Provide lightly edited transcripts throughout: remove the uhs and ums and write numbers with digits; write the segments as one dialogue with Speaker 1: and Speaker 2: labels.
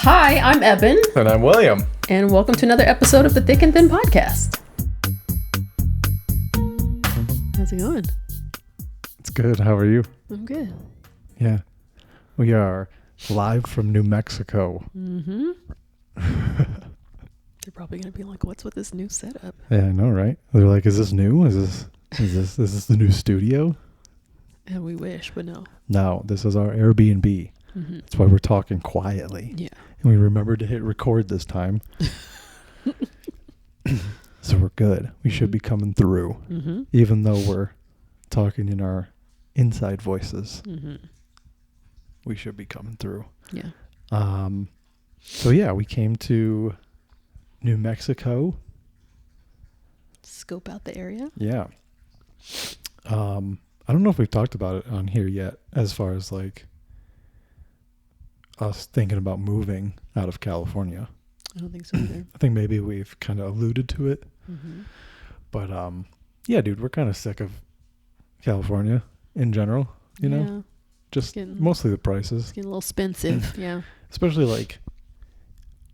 Speaker 1: Hi, I'm Ebon.
Speaker 2: And I'm William.
Speaker 1: And welcome to another episode of the Thick and Thin Podcast. How's it going?
Speaker 2: It's good. How are you?
Speaker 1: I'm good.
Speaker 2: Yeah. We are live from New Mexico.
Speaker 1: Mm-hmm. They're probably going to be like, what's with this new setup?
Speaker 2: Yeah, I know, right? They're like, is this new? Is this the new studio?
Speaker 1: And we wish, but no.
Speaker 2: No, this is our Airbnb.
Speaker 1: Mm-hmm.
Speaker 2: That's why we're talking quietly.
Speaker 1: Yeah.
Speaker 2: And we remembered to hit record this time. So we're good. We should be coming through.
Speaker 1: Mm-hmm.
Speaker 2: Even though we're talking in our inside voices.
Speaker 1: Mm-hmm.
Speaker 2: We should be coming through.
Speaker 1: Yeah.
Speaker 2: So yeah, we came to New Mexico.
Speaker 1: Scope out the area.
Speaker 2: Yeah. I don't know if we've talked about it on here yet, as far as like us thinking about moving out of California.
Speaker 1: I don't think so either.
Speaker 2: I think maybe we've kind of alluded to it.
Speaker 1: Mm-hmm.
Speaker 2: But yeah, dude, we're kind of sick of California in general, you know? Just mostly the prices.
Speaker 1: It's getting a little expensive, yeah.
Speaker 2: Especially like,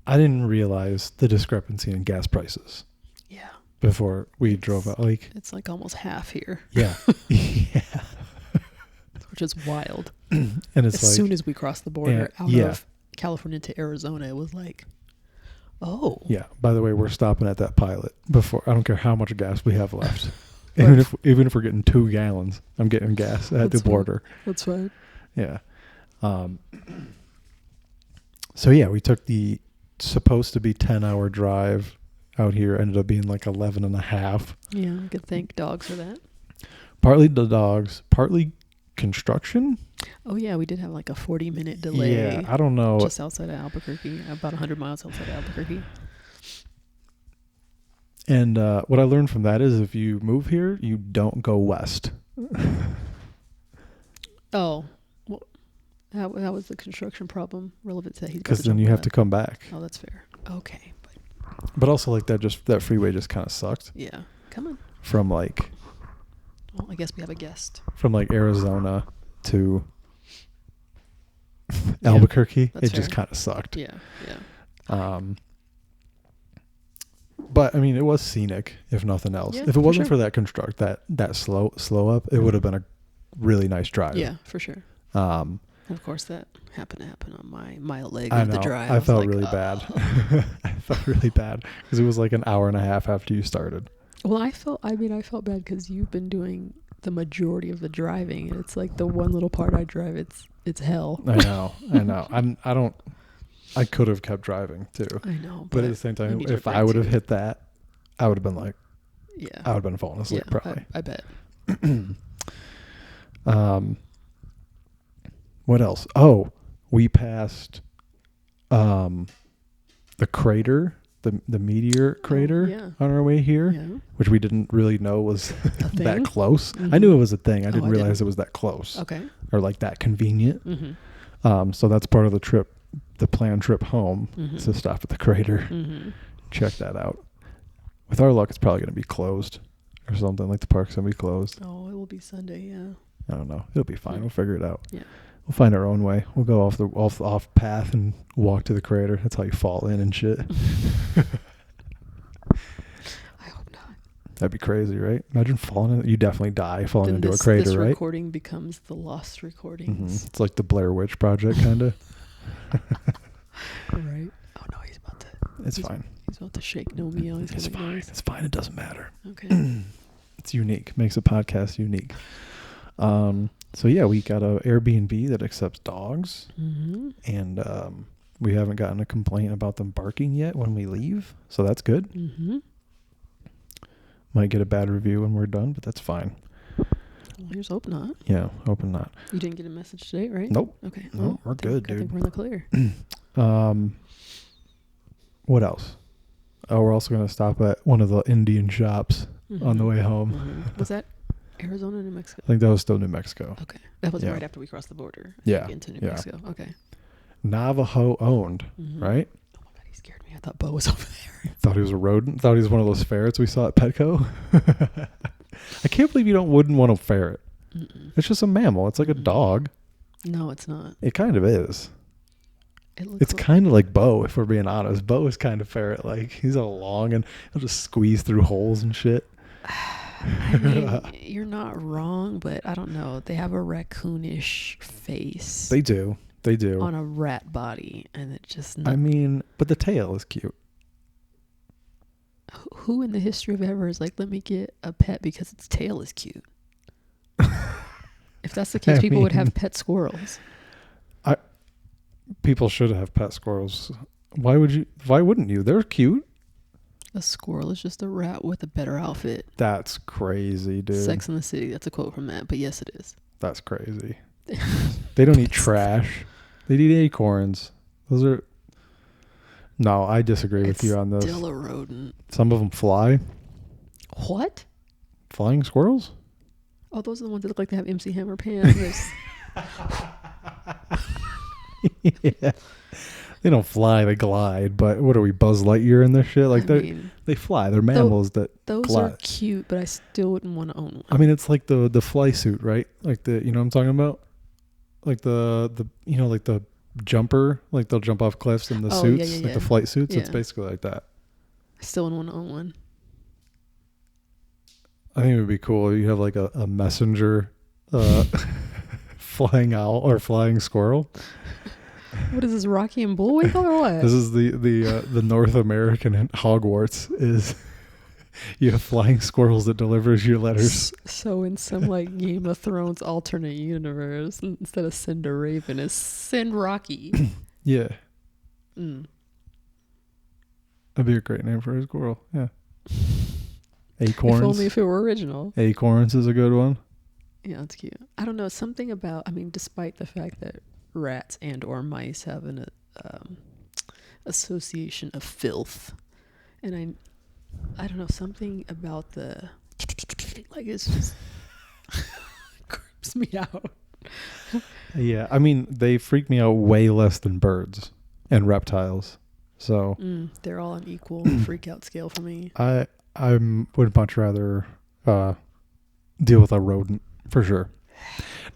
Speaker 2: I didn't realize the discrepancy in gas prices.
Speaker 1: Yeah.
Speaker 2: Before we drove out. Like,
Speaker 1: it's like almost half here.
Speaker 2: Yeah. Yeah.
Speaker 1: Which is wild.
Speaker 2: And it's
Speaker 1: as soon as we crossed the border out
Speaker 2: yeah.
Speaker 1: of California to Arizona, it was like, oh.
Speaker 2: Yeah. By the way, we're stopping at that Pilot before. I don't care how much gas we have left. even if we're getting 2 gallons, I'm getting gas at the border.
Speaker 1: That's fine.
Speaker 2: Yeah. So yeah, we took the supposed to be 10-hour drive out here. Ended up being like 11 and a half.
Speaker 1: Yeah, I could thank dogs for that.
Speaker 2: Partly the dogs, partly construction.
Speaker 1: Oh yeah, we did have like a 40-minute delay.
Speaker 2: Yeah, I don't know.
Speaker 1: Just outside of Albuquerque, about 100 miles outside of Albuquerque.
Speaker 2: And what I learned from that is if you move here, you don't go west.
Speaker 1: Oh, well, that was the construction problem relevant to that.
Speaker 2: Because then you have to come back.
Speaker 1: Oh, that's fair. Okay.
Speaker 2: But also like that freeway just kind of sucked.
Speaker 1: Yeah. Come on.
Speaker 2: From like...
Speaker 1: Well, I guess we have a guest.
Speaker 2: From like Arizona to Albuquerque, it just kind of sucked.
Speaker 1: Yeah, yeah.
Speaker 2: But I mean, it was scenic, if nothing else.
Speaker 1: Yeah,
Speaker 2: if it wasn't
Speaker 1: for
Speaker 2: that that slow up, it would have been a really nice drive.
Speaker 1: Yeah, for sure. And of course, that happened to happen on my mile leg of the drive.
Speaker 2: I felt really bad. I felt really bad because it was like an hour and a half after you started.
Speaker 1: Well, I felt bad because you've been doing the majority of the driving, and it's like the one little part I drive, it's hell.
Speaker 2: I know. I could have kept driving too.
Speaker 1: I know.
Speaker 2: But at the same time, if I would have hit that, I would have been like,
Speaker 1: yeah,
Speaker 2: I would have been falling asleep probably.
Speaker 1: I bet.
Speaker 2: What else? Oh, we passed the crater, the meteor crater on our way here, which we didn't really know was that close. Mm-hmm. I knew it was a thing. I didn't realize it was that close.
Speaker 1: Okay.
Speaker 2: Or like that convenient.
Speaker 1: Mm-hmm.
Speaker 2: So that's part of the trip, the planned trip home, is to stop at the crater.
Speaker 1: Mm-hmm.
Speaker 2: Check that out. With our luck, it's probably going to be closed or something. Like the park's going to be closed.
Speaker 1: Oh, it will be Sunday, yeah.
Speaker 2: I don't know. It'll be fine. We'll figure it out.
Speaker 1: Yeah.
Speaker 2: We'll find our own way. We'll go off path and walk to the crater. That's how you fall in and shit.
Speaker 1: I hope not.
Speaker 2: That'd be crazy, right? Imagine falling in. You definitely die falling into a crater,
Speaker 1: this
Speaker 2: right? This
Speaker 1: recording becomes the lost recordings.
Speaker 2: Mm-hmm. It's like the Blair Witch Project, kind of.
Speaker 1: Right. Oh no, he's about to.
Speaker 2: It's fine.
Speaker 1: He's about to shake Nomeo.
Speaker 2: It's fine. It's fine. It doesn't matter.
Speaker 1: Okay.
Speaker 2: It's unique. Makes a podcast unique. So yeah, we got a Airbnb that accepts dogs, and we haven't gotten a complaint about them barking yet when we leave, so that's good. Mm-hmm. Might get a bad review when we're done, but that's fine.
Speaker 1: Well, here's hope not.
Speaker 2: Yeah, hoping not.
Speaker 1: You didn't get a message today, right?
Speaker 2: Nope.
Speaker 1: Okay.
Speaker 2: No, we're good, dude.
Speaker 1: I think we're in the clear.
Speaker 2: What else? Oh, we're also gonna stop at one of the Indian shops on the way home.
Speaker 1: Mm-hmm. Was that Arizona, New Mexico?
Speaker 2: I think that was still New Mexico.
Speaker 1: Okay. That was right after we crossed the border.
Speaker 2: Yeah.
Speaker 1: Into New Mexico. Okay.
Speaker 2: Navajo owned, right?
Speaker 1: Oh my God, he scared me. I thought Bo was over there.
Speaker 2: Thought he was a rodent. Thought he was one of those ferrets we saw at Petco. I can't believe you wouldn't want a ferret. It's just a mammal. It's like a dog.
Speaker 1: No, it's not.
Speaker 2: It kind of is.
Speaker 1: It looks
Speaker 2: It's kind of like Bo, if we're being honest. Bo is kind of ferret-like. He's all long and he'll just squeeze through holes and shit.
Speaker 1: I mean, you're not wrong, but I don't know. They have a raccoonish face.
Speaker 2: They do. They do.
Speaker 1: On a rat body, and it just.
Speaker 2: I mean, but the tail is cute.
Speaker 1: Who in the history of ever is like, let me get a pet because its tail is cute? If that's the case, people would have pet squirrels.
Speaker 2: People should have pet squirrels. Why wouldn't you? They're cute.
Speaker 1: A squirrel is just a rat with a better outfit.
Speaker 2: That's crazy, dude.
Speaker 1: Sex in the City. That's a quote from that, but yes, it is.
Speaker 2: That's crazy. They don't eat trash. They eat acorns. Those are... No, I disagree with you on this.
Speaker 1: Still a rodent.
Speaker 2: Some of them fly.
Speaker 1: What?
Speaker 2: Flying squirrels?
Speaker 1: Oh, those are the ones that look like they have MC Hammer pants.
Speaker 2: Yeah. They don't fly, they glide. But what are we, Buzz Lightyear in this shit? Like they fly. They're mammals that
Speaker 1: those
Speaker 2: glide.
Speaker 1: are cute, but I still wouldn't want to own one.
Speaker 2: I mean, it's like the fly suit, right? Like you know what I'm talking about? Like the like the jumper, like they'll jump off cliffs in the suits, like the flight suits. Yeah. It's basically like that.
Speaker 1: I still wouldn't want to own one.
Speaker 2: I think it would be cool. You have like a messenger flying owl or flying squirrel.
Speaker 1: What is this, Rocky and Bullwinkle or what?
Speaker 2: This is the North American Hogwarts is you have flying squirrels that delivers your letters.
Speaker 1: So in some like Game of Thrones alternate universe, instead of Cinder Raven, it's Send Rocky.
Speaker 2: Yeah. That'd be a great name for a squirrel. Yeah. Acorns.
Speaker 1: If only if it were original.
Speaker 2: Acorns is a good one.
Speaker 1: Yeah, that's cute. I don't know, something about, I mean, despite the fact that rats and or mice have an association of filth, and I don't know, something about the like it's just creeps me out.
Speaker 2: Yeah, I mean, they freak me out way less than birds and reptiles. So
Speaker 1: they're all on equal freak out scale for me.
Speaker 2: I would much rather deal with a rodent for sure.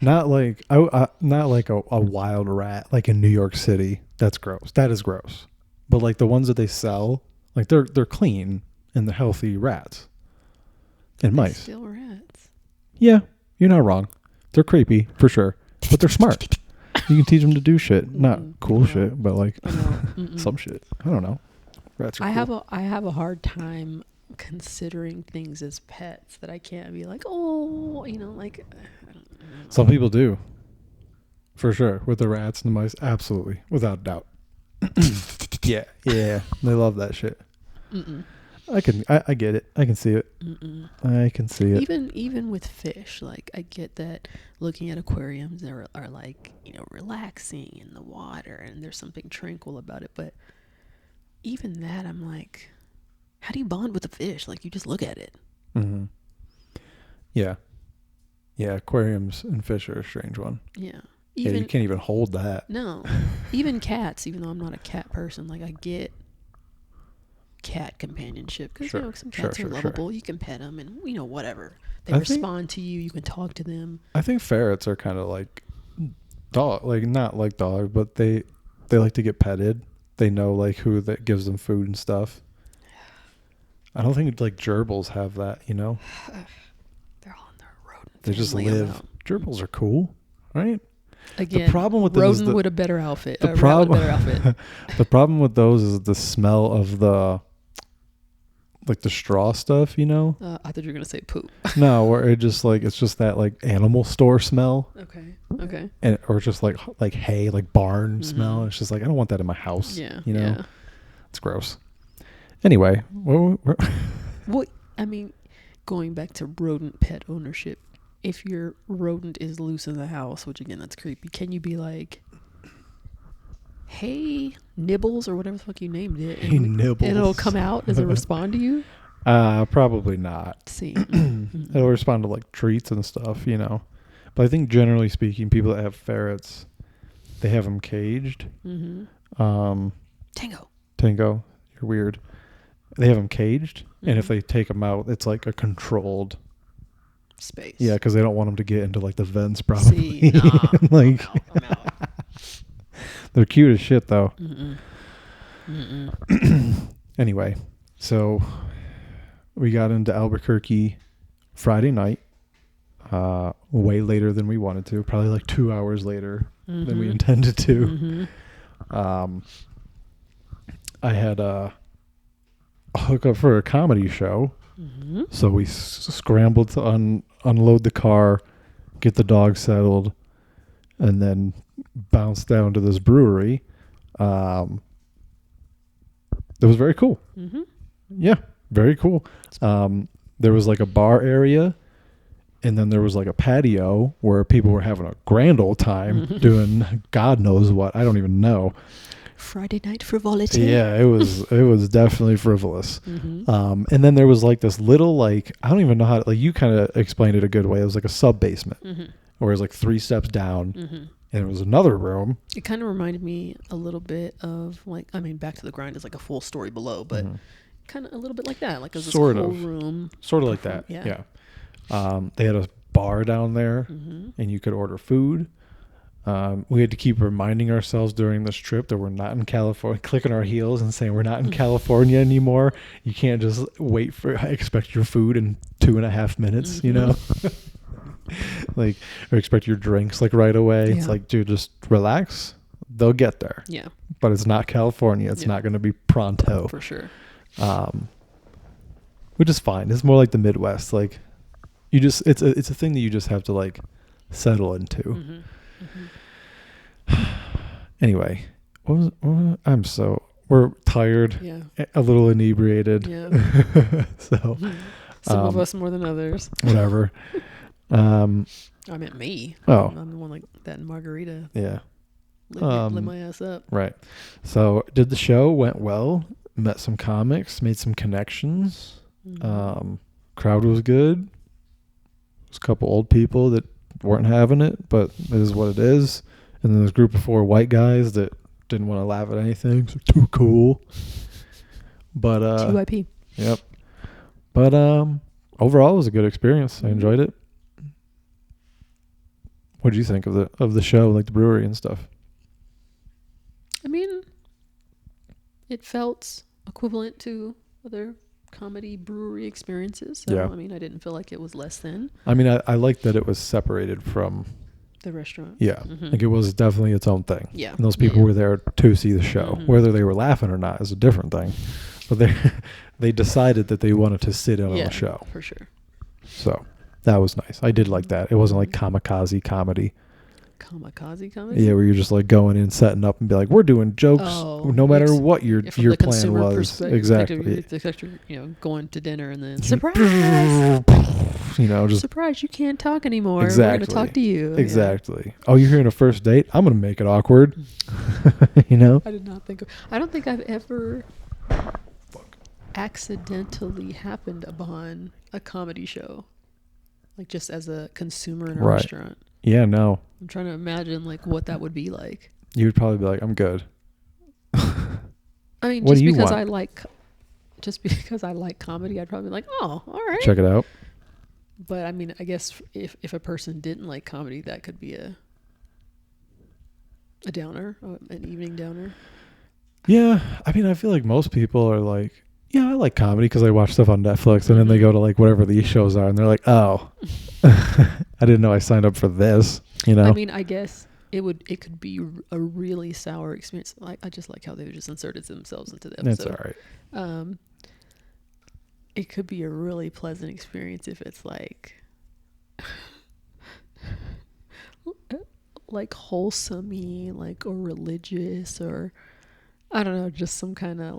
Speaker 2: Not like not like a wild rat like in New York City. That's gross. That is gross. But like the ones that they sell, like they're clean and they're healthy rats and mice.
Speaker 1: Still rats.
Speaker 2: Yeah, you're not wrong. They're creepy for sure, but they're smart. You can teach them to do shit, not cool shit, but like some shit. I don't know. Rats are cool.
Speaker 1: I have a hard time considering things as pets that I can't be like, oh, like. I don't know.
Speaker 2: Some people do, for sure, with the rats and the mice. Absolutely, without doubt. Yeah, they love that shit. I get it. I can see it. I can see it.
Speaker 1: Even with fish, like I get that looking at aquariums are like, relaxing in the water and there's something tranquil about it. But even that, I'm like, how do you bond with a fish? Like you just look at it.
Speaker 2: Mm-hmm. Yeah. Yeah, aquariums and fish are a strange one.
Speaker 1: Yeah.
Speaker 2: You can't even hold that.
Speaker 1: No. Even cats, even though I'm not a cat person, like I get cat companionship because some cats are lovable. You can pet them and whatever. They respond to you. You can talk to them.
Speaker 2: I think ferrets are kind of like dog, like not like dog, but they like to get petted. They know like who that gives them food and stuff. I don't think like gerbils have that,
Speaker 1: They're all in their rodent.
Speaker 2: They just live. Gerbils are cool, right?
Speaker 1: Again,
Speaker 2: the problem with
Speaker 1: rodent with a better outfit.
Speaker 2: The problem with those is the smell of the straw stuff,
Speaker 1: I thought you were gonna say poop.
Speaker 2: No, where it's just that like animal store smell.
Speaker 1: Okay.
Speaker 2: And or just like hay, like barn smell. It's just like I don't want that in my house. Yeah.
Speaker 1: Yeah.
Speaker 2: It's gross. Anyway,
Speaker 1: what I mean, going back to rodent pet ownership, if your rodent is loose in the house, which again that's creepy, can you be like, hey, Nibbles, or whatever the fuck you named it,
Speaker 2: hey, Nibbles,
Speaker 1: and it'll come out? Does it respond to you?
Speaker 2: Probably not.
Speaker 1: See,
Speaker 2: it'll respond to like treats and stuff, But I think generally speaking, people that have ferrets, they have them caged.
Speaker 1: Tango,
Speaker 2: you're weird. They have them caged, and if they take them out, it's like a controlled
Speaker 1: space.
Speaker 2: Yeah, because they don't want them to get into like the vents, probably.
Speaker 1: See, I'm out.
Speaker 2: They're cute as shit, though.
Speaker 1: Mm-mm. Mm-mm.
Speaker 2: Anyway, so we got into Albuquerque Friday night, way later than we wanted to, probably like 2 hours later than we intended to. I had a hookup for a comedy show, so we scrambled to unload the car, get the dog settled, and then bounce down to this brewery. It was very cool. Yeah, very cool. There was like a bar area, and then there was like a patio where people were having a grand old time doing God knows what. I don't even know.
Speaker 1: Friday night frivolity.
Speaker 2: Yeah, it was definitely frivolous. And then there was like this little, like, I don't even know how to, like, you kind of explained it a good way. It was like a sub basement where it was like 3 steps down, and it was another room.
Speaker 1: It kind of reminded me a little bit of, like, I mean, Back to the Grind is like a full story below, but kind of a little bit like that. Like, it was this
Speaker 2: Sort
Speaker 1: whole
Speaker 2: of.
Speaker 1: room.
Speaker 2: Sort of like that. Yeah. They had a bar down there, and you could order food. We had to keep reminding ourselves during this trip that we're not in California, clicking our heels and saying we're not in California anymore. You can't just expect your food in 2.5 minutes, you know? Like, or expect your drinks like right away. It's like, dude, just relax. They'll get there.
Speaker 1: Yeah.
Speaker 2: But it's not California. It's not going to be pronto.
Speaker 1: For sure.
Speaker 2: Which is fine. It's more like the Midwest. Like, you just, it's a thing that you just have to like settle into. Anyway, we're tired, a little inebriated. So
Speaker 1: some of us more than others.
Speaker 2: Whatever. I
Speaker 1: meant me.
Speaker 2: Oh.
Speaker 1: I'm the one like that in Margarita.
Speaker 2: Yeah.
Speaker 1: Lit my ass up.
Speaker 2: Right. So did the show, went well, met some comics, made some connections. Crowd was good. There's a couple old people that weren't having it, but it is what it is. And then there's a group of 4 white guys that didn't want to laugh at anything. So too cool. But
Speaker 1: TYP.
Speaker 2: Yep. But overall it was a good experience. I enjoyed it. What did you think of the show, like the brewery and stuff?
Speaker 1: I mean, it felt equivalent to other comedy brewery experiences. So, I mean, I didn't feel like it was less than.
Speaker 2: I mean, I liked that it was separated from
Speaker 1: the restaurant.
Speaker 2: Yeah. Like, it was definitely its own thing.
Speaker 1: Yeah.
Speaker 2: And those people were there to see the show. Whether they were laughing or not is a different thing. But they decided that they wanted to sit in on the show.
Speaker 1: For sure.
Speaker 2: So that was nice. I did like that. It wasn't like kamikaze comedy.
Speaker 1: Kamikaze comedy?
Speaker 2: Yeah, where you're just like going in, setting up, and be like, we're doing jokes no matter what your plan was. Exactly.
Speaker 1: Going to dinner and then surprise.
Speaker 2: Just
Speaker 1: surprise, you can't talk anymore.
Speaker 2: Exactly.
Speaker 1: We're going to talk to you.
Speaker 2: Exactly. Yeah. Oh, you're here on a first date? I'm going to make it awkward.
Speaker 1: I did not think I don't think I've ever accidentally happened upon a comedy show, like just as a consumer in a restaurant.
Speaker 2: Yeah, no.
Speaker 1: I'm trying to imagine like what that would be like.
Speaker 2: You would probably be like, I'm good.
Speaker 1: I mean,
Speaker 2: what
Speaker 1: just
Speaker 2: do you
Speaker 1: because
Speaker 2: want?
Speaker 1: I like comedy, I'd probably be like, oh, all right.
Speaker 2: Check it out.
Speaker 1: But I mean, I guess if a person didn't like comedy, that could be a downer, an evening downer.
Speaker 2: Yeah, I mean, I feel like most people are like, yeah, I like comedy because I watch stuff on Netflix, and then they go to like whatever these shows are, and they're like, oh, I didn't know I signed up for this.
Speaker 1: I mean, I guess it could be a really sour experience. Like, I just like how they just inserted themselves into the episode.
Speaker 2: That's all right.
Speaker 1: It could be a really pleasant experience if it's like wholesome-y, like, or religious, or I don't know, just some kind of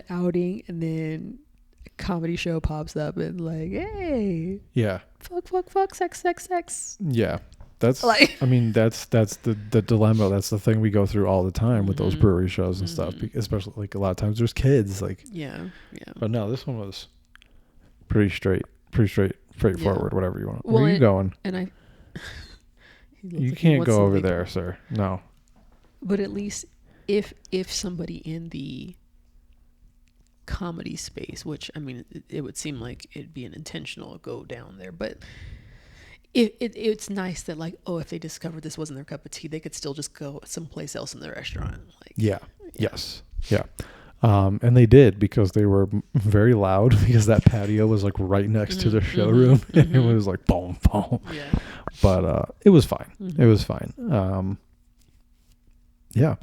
Speaker 1: outing, and then a comedy show pops up and like, hey,
Speaker 2: yeah,
Speaker 1: fuck, sex.
Speaker 2: Yeah, that's like, I mean, that's the dilemma. That's the thing we go through all the time with those brewery shows and stuff, especially like a lot of times there's kids, like, yeah. But no, this one was pretty straightforward. Whatever you want. Where are you going?
Speaker 1: And
Speaker 2: you can't go over there, sir. No.
Speaker 1: But at least if somebody in the comedy space, which I mean, it would seem like it'd be an intentional go down there, but it's nice that like, oh, if they discovered this wasn't their cup of tea, they could still just go someplace else in the restaurant. Like,
Speaker 2: Yeah. Yes. Yeah. And they did, because they were very loud, because that patio was like right next to the showroom. It was like boom, boom.
Speaker 1: Yeah.
Speaker 2: But it was fine. It was fine. Yeah.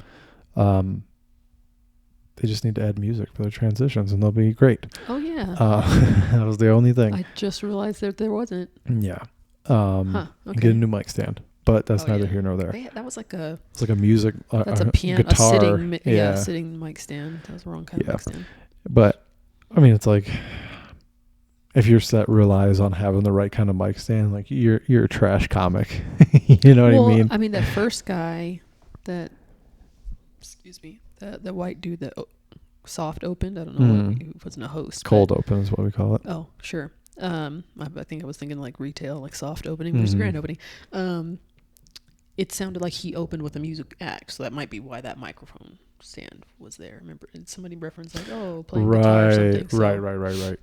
Speaker 2: They just need to add music for their transitions, and they'll be great.
Speaker 1: Oh yeah.
Speaker 2: That was the only thing.
Speaker 1: I just realized that there wasn't.
Speaker 2: Yeah.
Speaker 1: Okay.
Speaker 2: Get a new mic stand, but that's neither here nor there.
Speaker 1: That was like a.
Speaker 2: It's like a music.
Speaker 1: That's a piano.
Speaker 2: Guitar.
Speaker 1: A sitting. Sitting mic stand. That was the wrong kind of mic stand.
Speaker 2: But I mean, it's like, if your set relies on having the right kind of mic stand, like you're a trash comic. You know what I mean?
Speaker 1: I mean, that first guy, excuse me, the white dude that soft opened. I don't know. He wasn't a host.
Speaker 2: Cold open is what we call it.
Speaker 1: Oh, sure. I think I was thinking like retail, like soft opening versus grand opening. It sounded like he opened with a music act, so that might be why that microphone stand was there. Remember, somebody referenced like, oh, playing guitar or something. So.
Speaker 2: Right.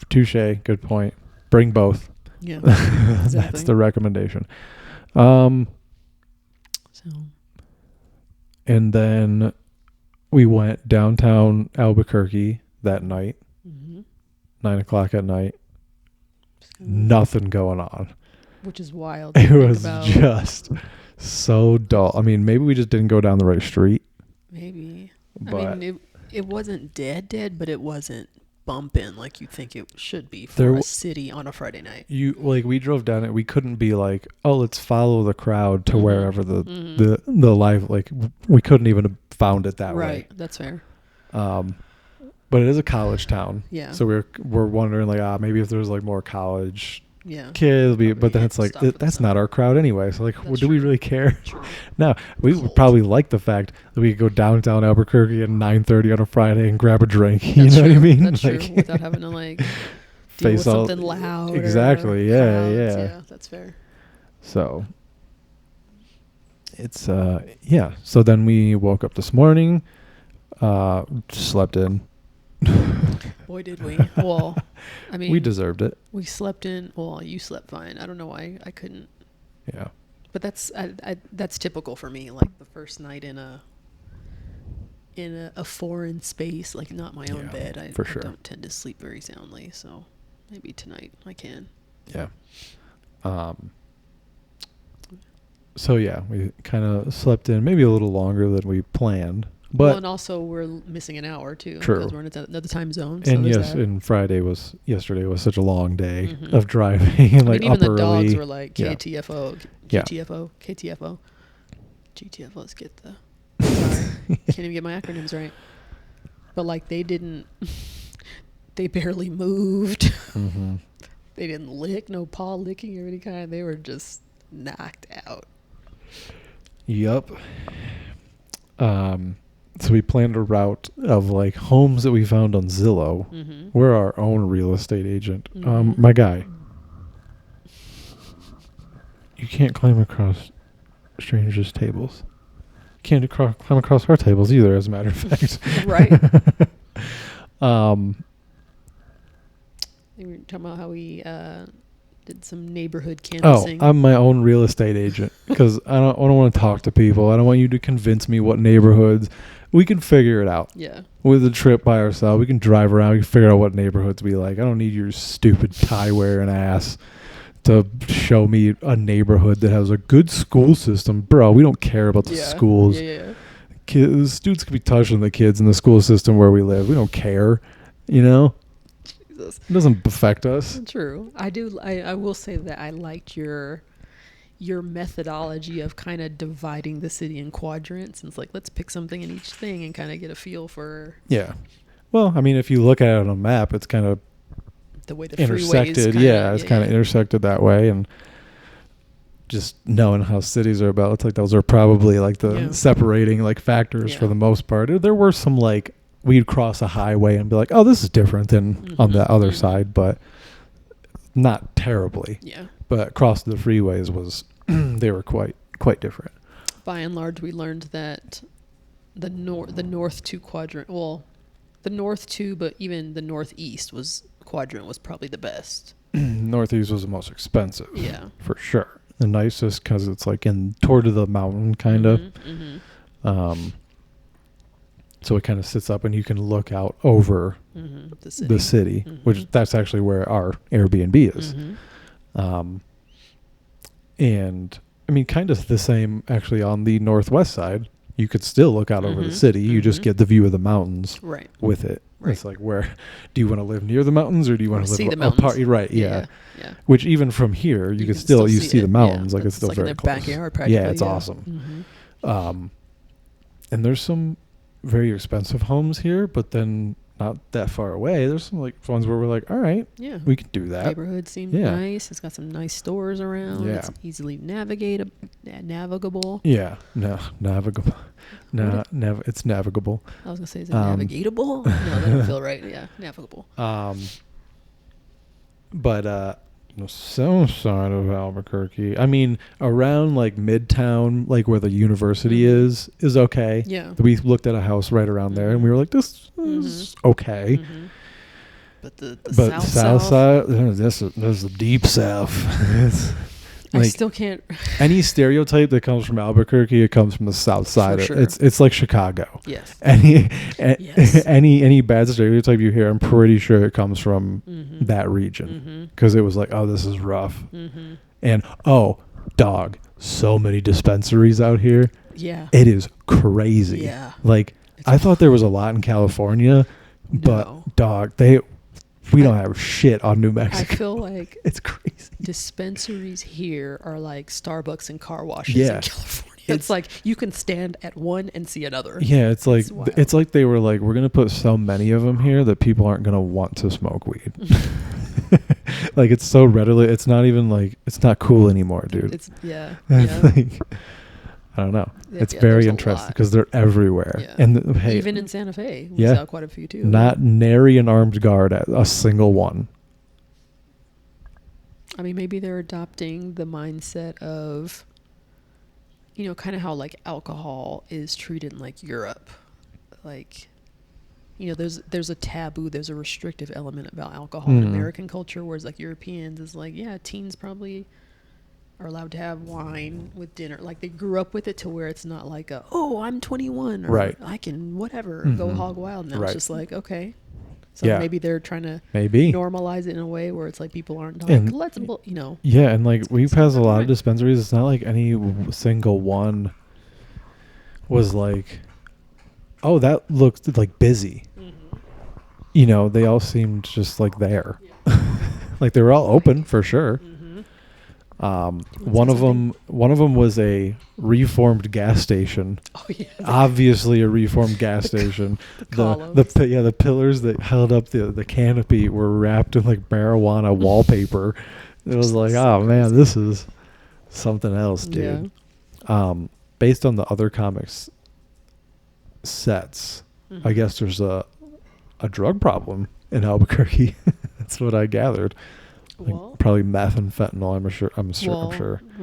Speaker 2: Touche. Good point. Bring both.
Speaker 1: Yeah, exactly.
Speaker 2: That's the recommendation.
Speaker 1: So,
Speaker 2: and then we went downtown Albuquerque that night, 9:00 at night. Nothing going on.
Speaker 1: Which is wild.
Speaker 2: It was just so dull. I mean, maybe we just didn't go down the right street.
Speaker 1: Maybe.
Speaker 2: But
Speaker 1: I mean, it wasn't dead, but it wasn't bumping like you think it should be for a city on a Friday night.
Speaker 2: We drove down it. We couldn't be like, oh, let's follow the crowd to wherever the live, like, we couldn't even have found it that way.
Speaker 1: Right. That's fair.
Speaker 2: But it is a college town.
Speaker 1: Yeah.
Speaker 2: So we're wondering like, maybe if there's like more college kids, but then it's like, that's not our crowd anyway. So like, do we really care?
Speaker 1: True.
Speaker 2: No, we would probably like the fact that we could go downtown Albuquerque at 9:30 on a Friday and grab a drink. You know what I mean?
Speaker 1: That's
Speaker 2: like,
Speaker 1: true. Without having to like deal with something loud.
Speaker 2: Exactly.
Speaker 1: Yeah, that's fair.
Speaker 2: So it's So then we woke up this morning, slept in.
Speaker 1: Boy, did we. Well, I mean,
Speaker 2: we deserved it.
Speaker 1: We slept in. Well, you slept fine. I don't know why I couldn't.
Speaker 2: Yeah.
Speaker 1: But that's typical for me. Like the first night in a foreign space, like not my own bed. I don't tend to sleep very soundly. So maybe tonight I can.
Speaker 2: Yeah. So yeah, we kind of slept in maybe a little longer than we planned. But
Speaker 1: and also we're missing an hour too.
Speaker 2: True.
Speaker 1: Because we're in another time zone. So
Speaker 2: and yesterday was such a long day of driving. Like
Speaker 1: even the dogs
Speaker 2: early.
Speaker 1: were like KTFO, KTFO. GTFO. Let's get the. Sorry, can't even get my acronyms right. But like they barely moved. They didn't lick, no paw licking or any kind. They were just knocked out.
Speaker 2: Yup. So we planned a route of like homes that we found on Zillow. We're our own real estate agent. My guy. You can't climb across strangers' tables. You can't climb across our tables either, as a matter of fact.
Speaker 1: Right. We were talking about how we did some neighborhood canvassing.
Speaker 2: Oh, I'm my own real estate agent because I don't want to talk to people. I don't want you to convince me what neighborhoods. We can figure it out.
Speaker 1: Yeah.
Speaker 2: With a trip by ourselves, we can drive around. We can figure out what neighborhoods we like. I don't need your stupid tie-wearing ass to show me a neighborhood that has a good school system. Bro, we don't care about the schools. Yeah. Kids, students could be touching the kids in the school system where we live. We don't care. You know? Jesus. It doesn't affect us.
Speaker 1: True. I do. I will say that I liked your methodology of kind of dividing the city in quadrants. And it's like, let's pick something in each thing and kind of get a feel for.
Speaker 2: Yeah. Well, I mean, if you look at it on a map, it's kind of
Speaker 1: the way the
Speaker 2: intersected. It's kind of intersected that way. And just knowing how cities are about, it's like those are probably like the separating like factors for the most part. There were some like, we'd cross a highway and be like, oh, this is different than on the other side, but not terribly.
Speaker 1: Yeah.
Speaker 2: But across the freeways was, they were quite different.
Speaker 1: By and large, we learned that the north two quadrant, well, the north two, but even the northeast quadrant was probably the best.
Speaker 2: Northeast was the most expensive.
Speaker 1: Yeah.
Speaker 2: For sure. The nicest because it's like in toward the mountain, kind of. So it kind of sits up and you can look out over the city, which that's actually where our Airbnb is. And I mean, kind of the same actually on the northwest side. You could still look out over the city. You just get the view of the mountains with it. Right. It's like, where do you want to live, near the mountains, or do you want to live apart? Right. Yeah. Which even from here, you can still see the mountains. Like it's still very close.
Speaker 1: Backyard practically.
Speaker 2: Yeah, it's awesome. And there's some very expensive homes here, but then not that far away. There's some like ones where we're like, all right, we can do that.
Speaker 1: Neighborhood seems nice. It's got some nice stores around.
Speaker 2: Yeah.
Speaker 1: It's easily navigable.
Speaker 2: Yeah, navigable. It's navigable.
Speaker 1: I was gonna say, is it navigatable? No, that doesn't feel right. Yeah, navigable.
Speaker 2: But the south side of Albuquerque, I mean, around like Midtown, like where the university is okay.
Speaker 1: Yeah.
Speaker 2: We looked at a house right around there, and we were like, this is okay.
Speaker 1: But the south
Speaker 2: side, this is the deep south.
Speaker 1: Like, I still can't.
Speaker 2: Any stereotype that comes from Albuquerque, it comes from the south side.
Speaker 1: Sure.
Speaker 2: It's like Chicago.
Speaker 1: Yes.
Speaker 2: Any bad stereotype you hear, I'm pretty sure it comes from that region, because it was like, oh, this is rough, and dog, so many dispensaries out here.
Speaker 1: Yeah.
Speaker 2: It is crazy.
Speaker 1: Yeah.
Speaker 2: Like I thought there was a lot in California, but dog, we don't have shit on New Mexico.
Speaker 1: I feel like
Speaker 2: it's crazy.
Speaker 1: Dispensaries here are like Starbucks and car washes in California. It's like you can stand at one and see another.
Speaker 2: Yeah, it's like they were like, we're gonna put so many of them here that people aren't gonna want to smoke weed. Like it's so readily. It's not even like it's not cool anymore, dude.
Speaker 1: It's
Speaker 2: like, I don't know. It's very interesting because they're everywhere.
Speaker 1: Yeah.
Speaker 2: And hey,
Speaker 1: even in Santa Fe, we saw quite a few too.
Speaker 2: Not nary an armed guard at a single one.
Speaker 1: I mean, maybe they're adopting the mindset of, kind of how like alcohol is treated in like Europe. Like, there's a taboo, there's a restrictive element about alcohol in American culture, whereas like Europeans is like, teens probably are allowed to have wine with dinner. Like they grew up with it to where it's not like I'm 21 or I can whatever go hog wild. Now it's just like, okay. So maybe they're trying to normalize it in a way where it's like people aren't like,
Speaker 2: Yeah, and like we pass a lot of dispensaries. It's not like any single one was like, oh, that looks like busy. They all seemed just like there. Like they were all open for sure. One of them was a reformed gas station. Oh yeah. Obviously a reformed gas station. The pillars that held up the canopy were wrapped in like marijuana wallpaper. It was like, oh man, this is something else, dude. Yeah. Based on the other comics sets, I guess there's a drug problem in Albuquerque. That's what I gathered. Like probably meth and fentanyl. I'm sure.
Speaker 1: I'm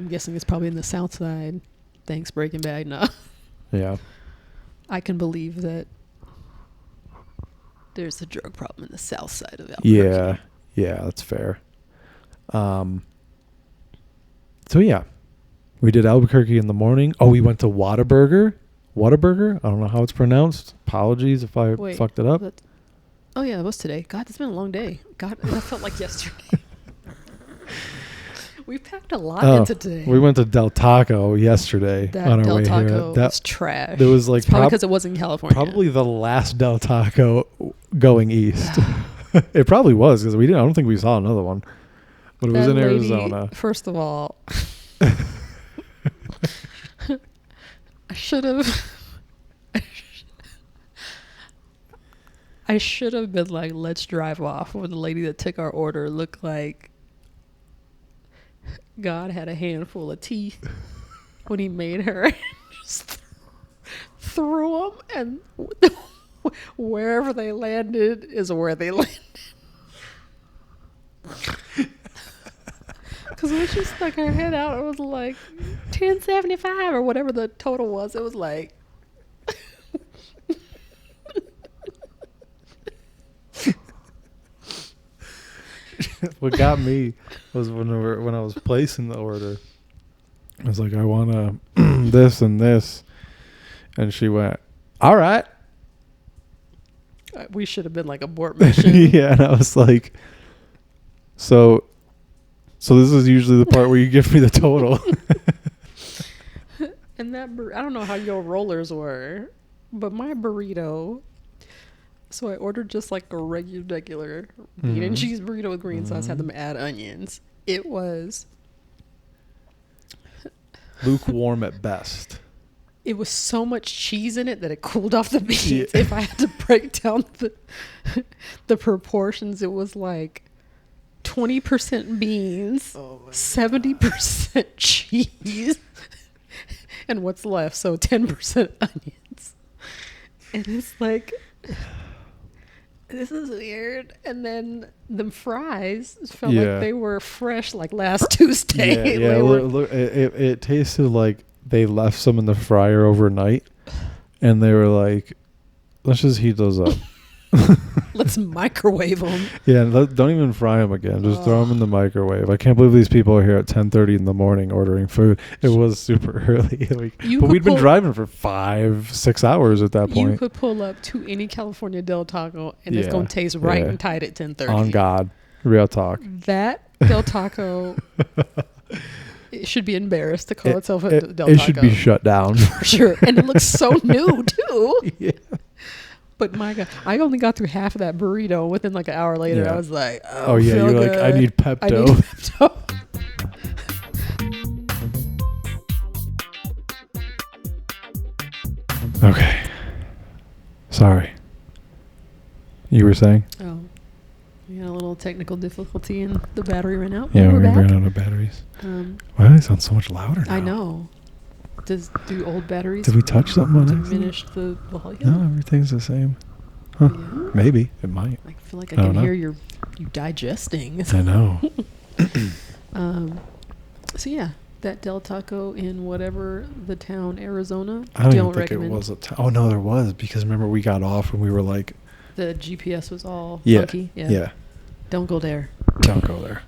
Speaker 1: guessing it's probably in the South Side. Thanks, Breaking Bad. No. Yeah. I can believe that there's a drug problem in the South Side of Albuquerque.
Speaker 2: Yeah, that's fair. So yeah, we did Albuquerque in the morning. Oh, we went to Whataburger. I don't know how it's pronounced. Apologies if I fucked it up.
Speaker 1: Oh yeah, it was today. God, it's been a long day. God, that felt like yesterday. We packed a lot into today.
Speaker 2: We went to Del Taco yesterday on our way here.
Speaker 1: Del Taco was trash.
Speaker 2: It was like
Speaker 1: probably because it was in California.
Speaker 2: Probably the last Del Taco going east. It probably was because I don't think we saw another one. But it was in Arizona.
Speaker 1: First of all, I should have been like, let's drive off, when the lady that took our order looked like God had a handful of teeth when he made her and just threw them, and wherever they landed is where they landed. Because when she stuck her head out, it was like $10.75 or whatever the total was. It was like
Speaker 2: what got me was when I was placing the order. I was like, I want this and this, and she went, "All right."
Speaker 1: We should have been like abort mission.
Speaker 2: Yeah, and I was like, so this is usually the part where you give me the total.
Speaker 1: And that I don't know how your rollers were, but my burrito. So I ordered just like a regular bean and cheese burrito with green sauce. Had them add onions. It was
Speaker 2: lukewarm at best.
Speaker 1: It was so much cheese in it that it cooled off the beans.
Speaker 2: Yeah.
Speaker 1: If I had to break down the proportions, it was like 20% beans, 70% cheese, and what's left, so 10% onions. And it's like, this is weird. And then the fries felt like they were fresh, like last Tuesday.
Speaker 2: Yeah. Look, it tasted like they left some in the fryer overnight, and they were like, "Let's just heat those up."
Speaker 1: Let's microwave them.
Speaker 2: Yeah, don't even fry them again. Just throw them in the microwave. I can't believe these people are here at 10:30 in the morning ordering food. It was super early, but we'd been driving for 5-6 hours at that point.
Speaker 1: You could pull up to any California Del Taco, and it's gonna taste right and tight at 10:30.
Speaker 2: On God, real talk.
Speaker 1: That Del Taco. It should be embarrassed to call itself a Del Taco.
Speaker 2: It should be shut down.
Speaker 1: For sure. And it looks so new, too.
Speaker 2: Yeah.
Speaker 1: But my God, I only got through half of that burrito. Within like an hour later, I was like,
Speaker 2: oh yeah, you're good. Like, I need Pepto. Okay. Sorry. You were saying?
Speaker 1: Oh. We had a little technical difficulty and the battery ran out.
Speaker 2: Yeah, we ran out of batteries. Wow, they sound so much louder now.
Speaker 1: I know. Do old batteries
Speaker 2: Did we touch something on
Speaker 1: diminish the volume?
Speaker 2: No, everything's the same. Huh. Yeah. Maybe. It might.
Speaker 1: I feel like I can hear you digesting.
Speaker 2: I know.
Speaker 1: So yeah, that Del Taco in whatever the town, Arizona.
Speaker 2: I don't even think it was a town. Oh, no, there was. Because remember we got off and we were like.
Speaker 1: The GPS was all funky.
Speaker 2: Yeah.
Speaker 1: Don't go there.
Speaker 2: Don't go there.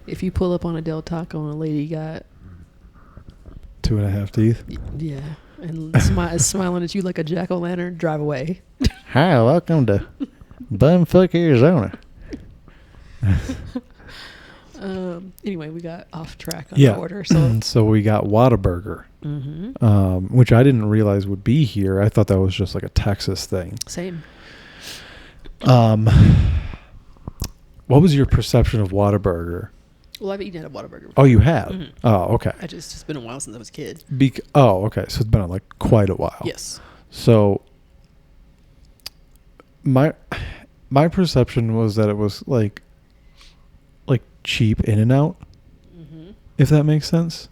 Speaker 1: If you pull up on a Del Taco and a lady got
Speaker 2: 2.5 teeth.
Speaker 1: Yeah. And smiling at you like a jack-o'-lantern, drive away.
Speaker 2: Hi, welcome to Bumfuck, Arizona.
Speaker 1: Anyway, we got off track on the order.
Speaker 2: So we got Whataburger, which I didn't realize would be here. I thought that was just like a Texas thing.
Speaker 1: Same.
Speaker 2: What was your perception of Whataburger?
Speaker 1: Well, I've eaten at a Whataburger before.
Speaker 2: Oh, you have? Mm-hmm. Oh, okay.
Speaker 1: It's been a while since I was a kid.
Speaker 2: Okay. So it's been like quite a while.
Speaker 1: Yes.
Speaker 2: So my perception was that it was like cheap In-N-Out, if that makes sense.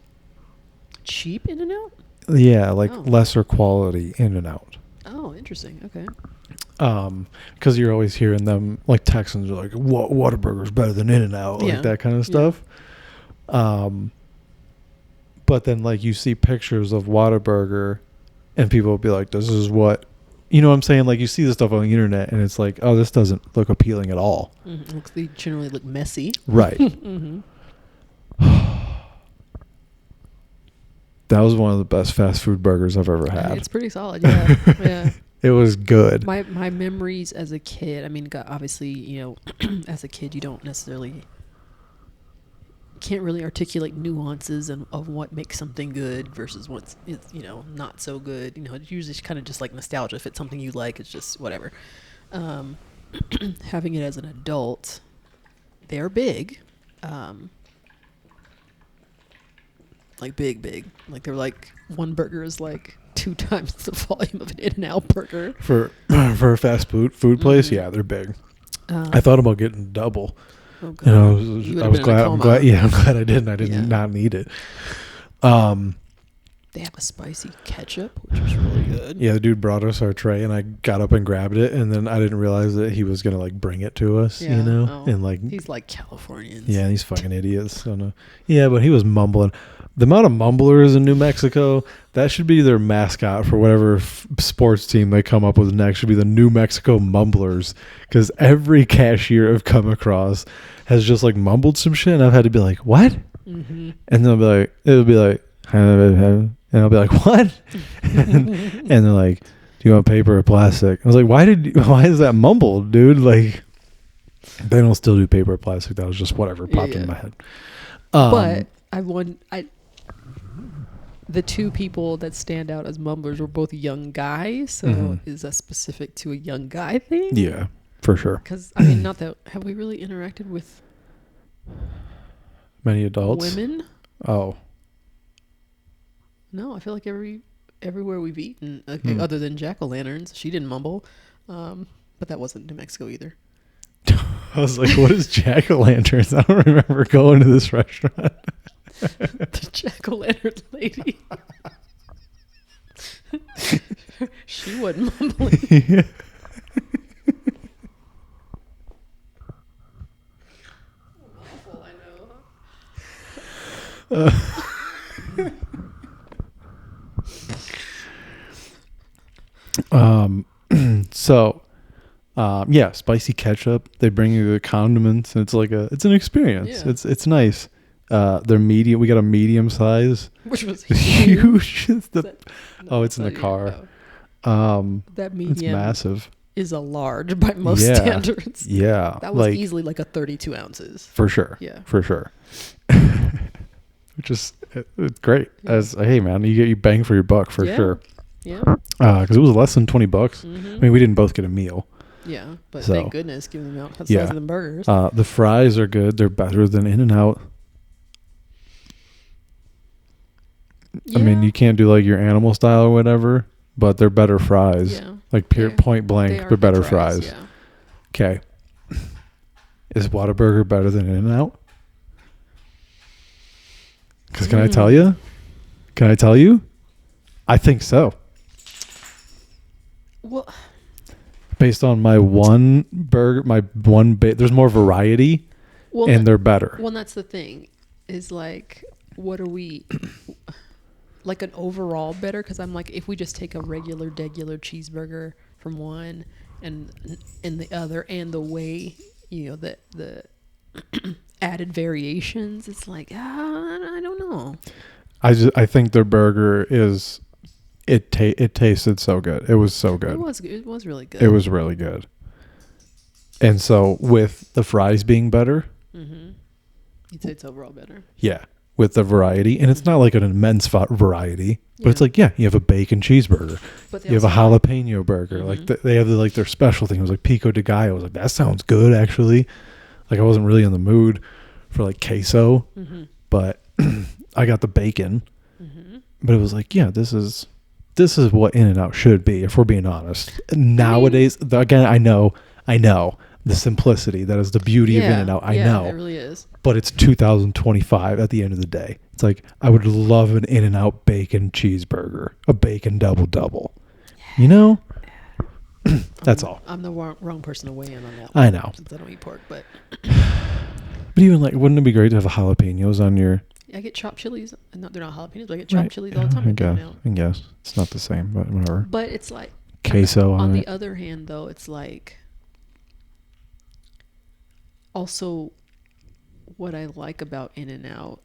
Speaker 1: Cheap In-N-Out?
Speaker 2: Yeah, lesser quality In-N-Out.
Speaker 1: Oh, interesting. Okay.
Speaker 2: Because you're always hearing them, like Texans are like, Whataburger's better than In-N-Out, like that kind of stuff. Yeah. But then like you see pictures of Whataburger and people will be like, this is what, you know what I'm saying? Like you see this stuff on the internet and it's like, oh, this doesn't look appealing at all.
Speaker 1: They generally look messy.
Speaker 2: Right. That was one of the best fast food burgers I've ever had.
Speaker 1: It's pretty solid. Yeah. Yeah.
Speaker 2: It was good.
Speaker 1: My memories as a kid, I mean, obviously, as a kid, you don't necessarily can't really articulate nuances of what makes something good versus what's not so good. It's usually kind of just like nostalgia. If it's something you like, it's just whatever. Having it as an adult, they're big, like big. Like they're like one burger is like 2 times the volume of an In-N-Out burger
Speaker 2: for a fast food place. Yeah, they're big. I thought about getting double.
Speaker 1: Oh God.
Speaker 2: I was glad. I'm glad I didn't. I did not need it.
Speaker 1: They have a spicy ketchup, which was really good.
Speaker 2: Yeah, the dude brought us our tray, and I got up and grabbed it, and then I didn't realize that he was gonna like bring it to us,
Speaker 1: Yeah.
Speaker 2: you know,
Speaker 1: Oh,
Speaker 2: and like
Speaker 1: he's like Californians.
Speaker 2: yeah, these fucking idiots. So no. Yeah, but he was mumbling. The amount of mumblers in New Mexico, that should be their mascot for whatever sports team they come up with next. Should be the New Mexico Mumblers, because every cashier I've come across has just like mumbled some shit, and I've had to be like, "What?"
Speaker 1: Mm-hmm.
Speaker 2: And they'll be like, "It'll be like," and I'll be like, "What?" and they're like, "Do you want paper or plastic?" I was like, "Why is that mumbled, dude?" Like, they don't still do paper or plastic. That was just whatever popped in my head.
Speaker 1: But the two people that stand out as mumblers were both young guys. So is that specific to a young guy thing?
Speaker 2: Yeah, for sure.
Speaker 1: Because, I mean, not that... Have we really interacted with...
Speaker 2: Many adults?
Speaker 1: Women?
Speaker 2: Oh.
Speaker 1: No, I feel like everywhere we've eaten, other than jack-o'-lanterns, she didn't mumble. But that wasn't New Mexico either.
Speaker 2: I was like, what is jack-o'-lanterns? I don't remember going to this restaurant.
Speaker 1: The jack-o'-lantern lady. She wasn't mumbling.
Speaker 2: Yeah.
Speaker 1: Awful, I know.
Speaker 2: So, yeah, spicy ketchup. They bring you the condiments, and it's an experience.
Speaker 1: Yeah.
Speaker 2: It's nice. They're medium. We got a medium size.
Speaker 1: Which was
Speaker 2: Huge. It's
Speaker 1: it's
Speaker 2: in the car.
Speaker 1: That
Speaker 2: It's
Speaker 1: medium
Speaker 2: massive.
Speaker 1: is a large by most standards.
Speaker 2: Yeah,
Speaker 1: That was easily like a 32 ounces.
Speaker 2: For sure.
Speaker 1: Yeah.
Speaker 2: For sure. Which is it's great.
Speaker 1: Yeah.
Speaker 2: Hey man, you get you bang for your buck for sure.
Speaker 1: Yeah.
Speaker 2: Because it was less than $20.
Speaker 1: Mm-hmm.
Speaker 2: I mean, we didn't both get a meal.
Speaker 1: Yeah, but
Speaker 2: So,
Speaker 1: thank goodness, given the amount of size of the burgers.
Speaker 2: The fries are good. They're better than In-N-Out.
Speaker 1: Yeah.
Speaker 2: I mean, you can't do like your animal style or whatever, but they're better fries.
Speaker 1: Yeah.
Speaker 2: Like point blank, they're better fries.
Speaker 1: Yeah.
Speaker 2: Okay. Is Whataburger better than In-N-Out? Because can I tell you? Can I tell you? I think so.
Speaker 1: Well,
Speaker 2: based on my one burger, there's more variety, and they're better.
Speaker 1: Well, that's the thing, is like, what are we, like an overall better? Because I'm like, if we just take a regular cheeseburger from one and the other, and the way, you know, the added variations, it's like, I don't know.
Speaker 2: I think their burger is. It tasted so good. It was so good.
Speaker 1: It was really good.
Speaker 2: It was really good. And so with the fries being better,
Speaker 1: you'd say it's overall better.
Speaker 2: Yeah, with the variety, and it's not like an immense variety, but it's like, yeah, you have a bacon cheeseburger, but you have a jalapeno burger. Like they have their special thing. It was like pico de gallo. I was like, that sounds good actually. Like I wasn't really in the mood for like queso, but I got the bacon. But it was like, yeah, this is what In-N-Out should be, if we're being honest. Nowadays, again, I know the simplicity, that is the beauty of In-N-Out. I know.
Speaker 1: It really is.
Speaker 2: But it's 2025 at the end of the day. It's like, I would love an In-N-Out bacon cheeseburger, a bacon double. You know? That's all.
Speaker 1: I'm the wrong person to weigh in on that
Speaker 2: one. I know.
Speaker 1: Since I don't eat pork, but
Speaker 2: even like, wouldn't it be great to have jalapenos on your...
Speaker 1: I get chopped chilies. No, they're not jalapenos, but I get chopped chilies all the time.
Speaker 2: I guess. It's not the same, but whatever.
Speaker 1: But it's like...
Speaker 2: Queso on it.
Speaker 1: The other hand, though, it's like... Also, what I like about In-N-Out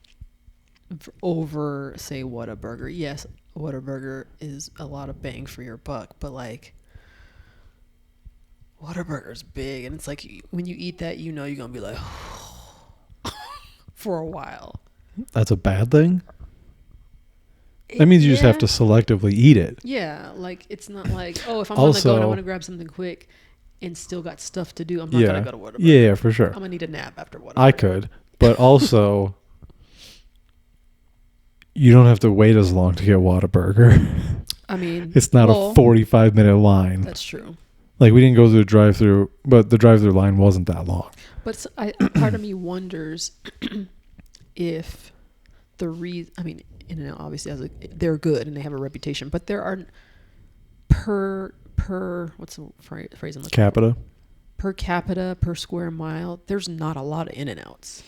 Speaker 1: over, say, Whataburger. Yes, Whataburger is a lot of bang for your buck, but like... Whataburger's big, and it's like when you eat that, you know you're going to be like... for a while.
Speaker 2: That's a bad thing? That means you just have to selectively eat it.
Speaker 1: Yeah, like it's not like, oh, if I'm going to go and I want to grab something quick and still got stuff to do, I'm not going to go to Whataburger.
Speaker 2: Yeah, for sure.
Speaker 1: I'm going to need a nap after Whataburger.
Speaker 2: I could, but also you don't have to wait as long to get Whataburger.
Speaker 1: I mean,
Speaker 2: it's not a 45-minute line.
Speaker 1: That's true.
Speaker 2: Like we didn't go through the drive-through, but the drive-through line wasn't that long.
Speaker 1: But part of me wonders if the reason, I mean, In-N-Out obviously they're good and they have a reputation, but there are per what's the phrase I'm looking
Speaker 2: Capita.
Speaker 1: for? Per capita, per square mile, there's not a lot of In-N-Outs.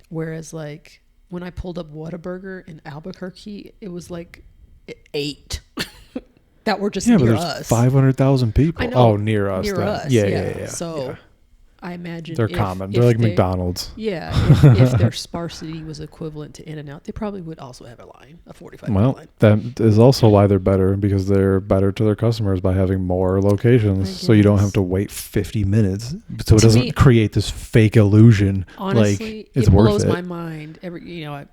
Speaker 1: Whereas like when I pulled up Whataburger in Albuquerque, it was like 8 that were just near us.
Speaker 2: 500,000 people.
Speaker 1: I know,
Speaker 2: Oh, near us.
Speaker 1: Near us.
Speaker 2: Yeah.
Speaker 1: So
Speaker 2: yeah.
Speaker 1: I imagine
Speaker 2: They're common. They're like McDonald's.
Speaker 1: Yeah. If their sparsity was equivalent to In-N-Out, they probably would also have a 45-minute line.
Speaker 2: That is also why they're better, because they're better to their customers by having more locations, so you don't have to wait 50 minutes. So it doesn't create this fake illusion.
Speaker 1: Honestly,
Speaker 2: like it's
Speaker 1: it
Speaker 2: worth
Speaker 1: blows
Speaker 2: it.
Speaker 1: my mind.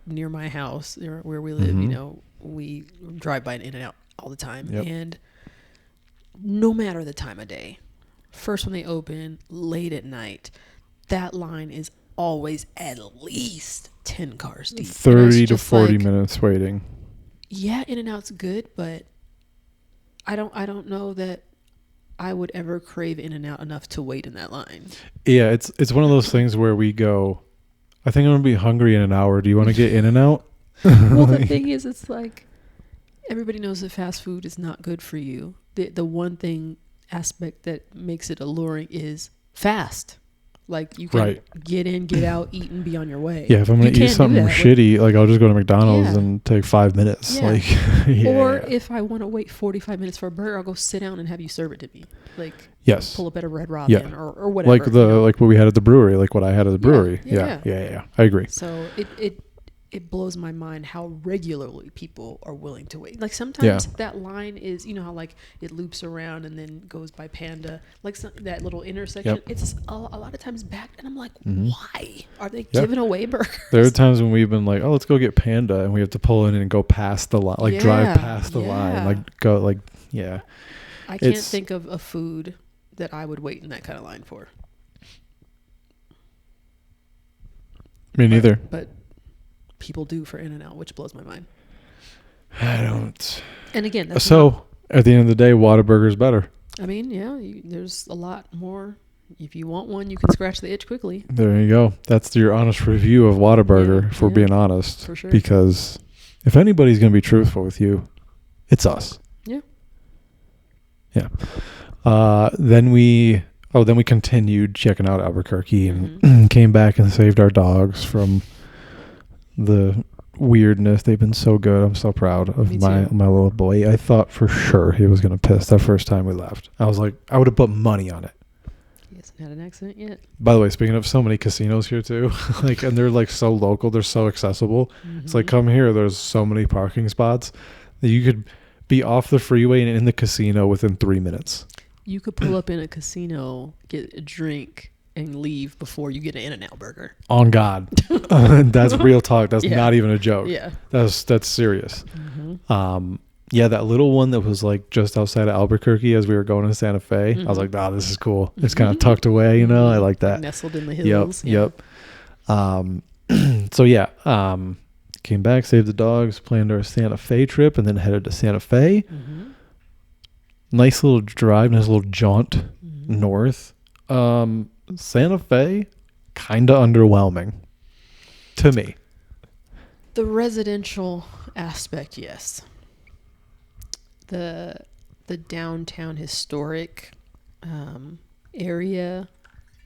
Speaker 1: Near my house, where we live, we drive by an In-N-Out all the time, and no matter the time of day, first when they open, late at night, that line is always at least 10 cars deep.
Speaker 2: 30 to 40 minutes waiting.
Speaker 1: Yeah, In-N-Out's good, but I don't know that I would ever crave In-N-Out enough to wait in that line.
Speaker 2: Yeah, it's one of those things where we go, I think I'm going to be hungry in an hour. Do you want to get In-N-Out?
Speaker 1: Well, the thing is, it's like everybody knows that fast food is not good for you. The one thing aspect that makes it alluring is fast. Like you can get in, get out, eat, and be on your way.
Speaker 2: Yeah, if I'm going to eat something shitty, like I'll just go to McDonald's and take 5 minutes.
Speaker 1: Yeah.
Speaker 2: Like,
Speaker 1: or if I want to wait 45 minutes for a burger, I'll go sit down and have you serve it to me. Like pull up at a Red Robin or whatever.
Speaker 2: Like like what we had at the brewery, like what I had at the brewery. Yeah. I agree.
Speaker 1: So it blows my mind how regularly people are willing to wait. Like sometimes that line is, you know how like it loops around and then goes by Panda, like that little intersection. It's a lot of times backed, and I'm like, why are they giving away burgers? There
Speaker 2: are times when we've been like, oh, let's go get Panda, and we have to pull in and go past the line, like drive past the line, like go like
Speaker 1: I can't think of a food that I would wait in that kind of line for.
Speaker 2: Me neither.
Speaker 1: But people do for In-N-Out, which blows my mind.
Speaker 2: I don't.
Speaker 1: And again, that's
Speaker 2: at the end of the day, Whataburger's better.
Speaker 1: I mean, there's a lot more. If you want one, you can scratch the itch quickly.
Speaker 2: There you go. That's your honest review of Whataburger, if we're being honest.
Speaker 1: For sure.
Speaker 2: Because if anybody's going to be truthful with you, it's us.
Speaker 1: Yeah.
Speaker 2: Yeah. Then we continued checking out Albuquerque and came back and saved our dogs from the weirdness. They've been so good. I'm so proud of my little boy. I thought for sure he was going to piss that first time we left. I was like, I would have put money on it.
Speaker 1: He hasn't had an accident yet.
Speaker 2: By the way, speaking of, so many casinos here too, like, and they're like so local, they're so accessible. It's like, come here, there's so many parking spots that you could be off the freeway and in the casino within 3 minutes.
Speaker 1: You could pull up in a casino, get a drink, and leave before you get an In-N-Out burger.
Speaker 2: On God. That's real talk. That's not even a joke.
Speaker 1: Yeah.
Speaker 2: That's serious. That little one that was like just outside of Albuquerque as we were going to Santa Fe. I was like, this is cool. It's kind of tucked away, you know? I like that.
Speaker 1: Nestled in the hills.
Speaker 2: Yep. Came back, saved the dogs, planned our Santa Fe trip, and then headed to Santa Fe. Nice little drive, nice little jaunt north. Santa Fe, kind of underwhelming to me.
Speaker 1: The residential aspect, yes. The downtown historic area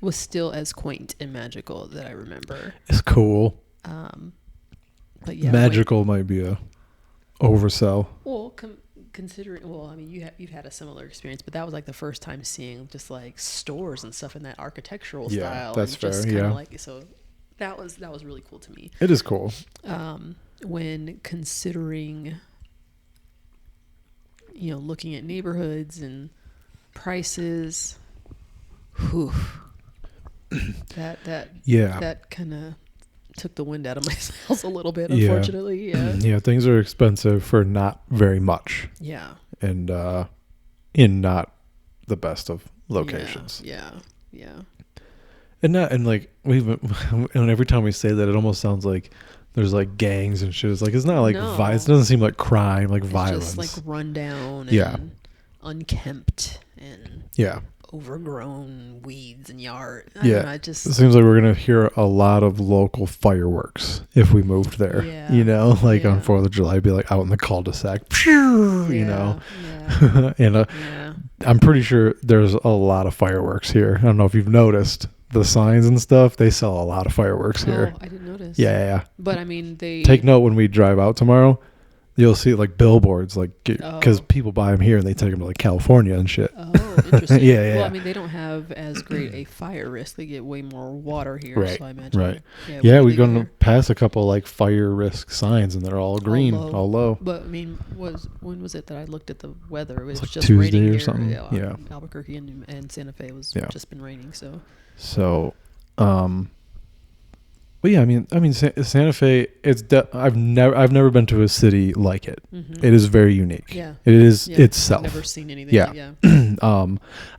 Speaker 1: was still as quaint and magical that I remember.
Speaker 2: It's cool.
Speaker 1: But yeah,
Speaker 2: magical might be a oversell.
Speaker 1: Well, considering, I mean, you've had a similar experience, but that was like the first time seeing just like stores and stuff in that architectural style.
Speaker 2: Yeah, that's fair.
Speaker 1: Just kinda like, so that was really cool to me.
Speaker 2: It is cool.
Speaker 1: When considering, looking at neighborhoods and prices, that kind of took the wind out of my sails a little bit, unfortunately.
Speaker 2: Yeah, things are expensive for not very much.
Speaker 1: Yeah.
Speaker 2: And in not the best of locations.
Speaker 1: Yeah.
Speaker 2: And like and every time we say that, it almost sounds like there's like gangs and shit. It's like, it's not like violence. It doesn't seem like crime, like violence.
Speaker 1: It's just like rundown and unkempt and overgrown weeds and yard. I
Speaker 2: Yeah.
Speaker 1: don't know. It
Speaker 2: It
Speaker 1: just
Speaker 2: seems like we're going to hear a lot of local fireworks if we moved there.
Speaker 1: yeah,
Speaker 2: You know, like on
Speaker 1: yeah,
Speaker 2: 4th of July, be like out in the cul-de-sac, pew, you know.
Speaker 1: yeah,
Speaker 2: And
Speaker 1: yeah.
Speaker 2: I'm pretty sure there's a lot of fireworks here. I don't know if you've noticed the signs and stuff. They sell a lot of fireworks here.
Speaker 1: Oh, I didn't notice.
Speaker 2: Yeah, yeah, yeah.
Speaker 1: But I mean,
Speaker 2: Take note when we drive out tomorrow. You'll see like billboards, like because
Speaker 1: Oh.
Speaker 2: people buy them here and they take them to like California and shit.
Speaker 1: Oh, interesting.
Speaker 2: Yeah, yeah,
Speaker 1: Well,
Speaker 2: yeah.
Speaker 1: I mean, they don't have as great a fire risk. They get way more water here,
Speaker 2: Right,
Speaker 1: so I imagine.
Speaker 2: right.
Speaker 1: Yeah,
Speaker 2: Yeah,
Speaker 1: when
Speaker 2: we're
Speaker 1: they go
Speaker 2: going to
Speaker 1: there,
Speaker 2: pass a couple like fire risk signs and they're all green, all low.
Speaker 1: But I mean, when was it that I looked at the weather? It was
Speaker 2: like
Speaker 1: just
Speaker 2: Tuesday
Speaker 1: raining
Speaker 2: or
Speaker 1: here.
Speaker 2: something. Yeah.
Speaker 1: Albuquerque and Santa Fe was
Speaker 2: Yeah.
Speaker 1: just been raining.
Speaker 2: So, but yeah, I mean, Santa Fe. I've never been to a city like it.
Speaker 1: Mm-hmm.
Speaker 2: It is very unique.
Speaker 1: Yeah,
Speaker 2: it is
Speaker 1: yeah.
Speaker 2: itself.
Speaker 1: I've never seen anything.
Speaker 2: Yeah.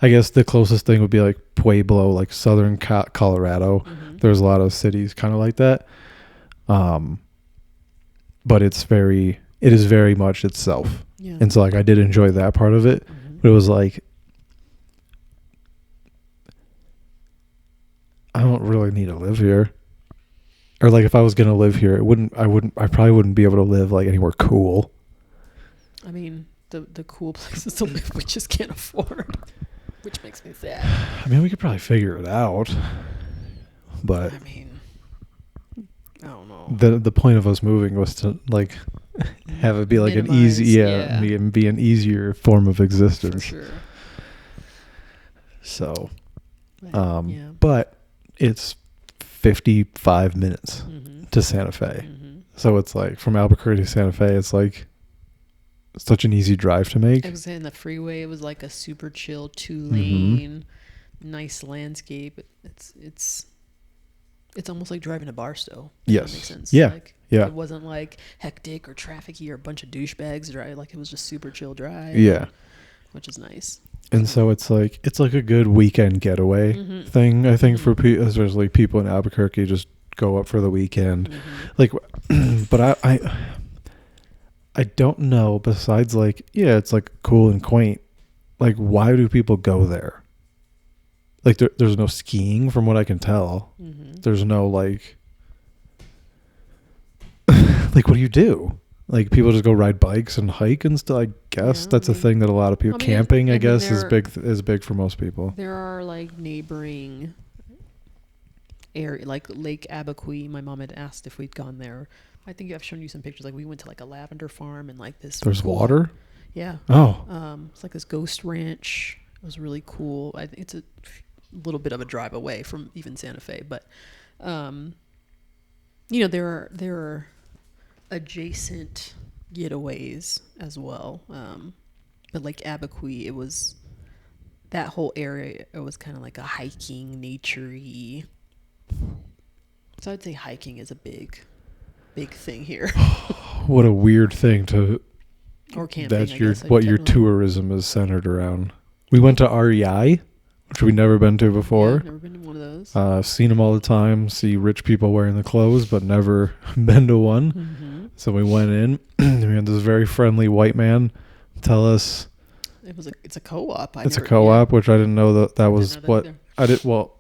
Speaker 2: I guess the closest thing would be like Pueblo, like southern Colorado.
Speaker 1: Mm-hmm.
Speaker 2: There's a lot of cities kind of like that. But it is very much itself.
Speaker 1: Yeah.
Speaker 2: And so like I did enjoy that part of it.
Speaker 1: Mm-hmm.
Speaker 2: But it was like I don't really need to live here. Or like if I was going to live here, I probably wouldn't be able to live like anywhere cool.
Speaker 1: I mean, the cool places to live we just can't afford, which makes me sad.
Speaker 2: I mean, we could probably figure it out. But
Speaker 1: I mean, I don't know.
Speaker 2: the point of us moving was to like have it be like an easy, be an easier form of existence.
Speaker 1: For sure.
Speaker 2: So,
Speaker 1: Yeah.
Speaker 2: but it's 55 minutes
Speaker 1: Mm-hmm.
Speaker 2: to Santa Fe.
Speaker 1: Mm-hmm.
Speaker 2: So it's like from Albuquerque to Santa Fe, it's like such an easy drive to make.
Speaker 1: I was saying the freeway, it was like a super chill 2-lane, nice landscape. It's almost like driving to Barstow.
Speaker 2: Yes.
Speaker 1: That makes sense.
Speaker 2: Yeah.
Speaker 1: Like,
Speaker 2: Yeah.
Speaker 1: It wasn't like hectic or trafficy or a bunch of douchebags drive. Like it was just super chill drive.
Speaker 2: Yeah.
Speaker 1: Which is nice.
Speaker 2: And so it's like a good weekend getaway
Speaker 1: Mm-hmm.
Speaker 2: thing, I think,
Speaker 1: Mm-hmm.
Speaker 2: for especially people in Albuquerque, just go up for the weekend.
Speaker 1: Mm-hmm.
Speaker 2: Like, but I don't know, besides like, yeah, it's like cool and quaint. Like, why do people go there? Like, there's no skiing from what I can tell.
Speaker 1: Mm-hmm.
Speaker 2: There's no like, like, what do you do? Like, people just go ride bikes and hike and stuff. I guess
Speaker 1: Yeah,
Speaker 2: that's
Speaker 1: I
Speaker 2: a
Speaker 1: mean-
Speaker 2: thing that a lot of people,
Speaker 1: I mean,
Speaker 2: camping, I
Speaker 1: and then
Speaker 2: guess, is big for most people.
Speaker 1: There are like neighboring area, like Lake Abaqui. My mom had asked if we'd gone there. I think I've shown you some pictures. Like we went to like a lavender farm and like this.
Speaker 2: There's
Speaker 1: cool-
Speaker 2: water?
Speaker 1: Yeah.
Speaker 2: Oh.
Speaker 1: It's like this ghost ranch. It was really cool. I think it's a little bit of a drive away from even Santa Fe, but there are adjacent getaways as well. But like Abaqui, it was that whole area. It was kind of like a hiking, nature-y. So I'd say hiking is a big thing here.
Speaker 2: What a weird thing to.
Speaker 1: Or camping.
Speaker 2: That's
Speaker 1: I
Speaker 2: your
Speaker 1: guess,
Speaker 2: what your
Speaker 1: technically.
Speaker 2: tourism is centered around. We went to REI, which we've never been to
Speaker 1: Yeah,
Speaker 2: before.
Speaker 1: I've never been to one of those.
Speaker 2: Seen them all the time. See rich people wearing the clothes, but never been to one.
Speaker 1: Mm-hmm.
Speaker 2: So we went in. We had this very friendly white man tell us
Speaker 1: It's a co-op.
Speaker 2: it's a co-op, which I didn't know that was
Speaker 1: know that
Speaker 2: what
Speaker 1: either.
Speaker 2: I did. Well,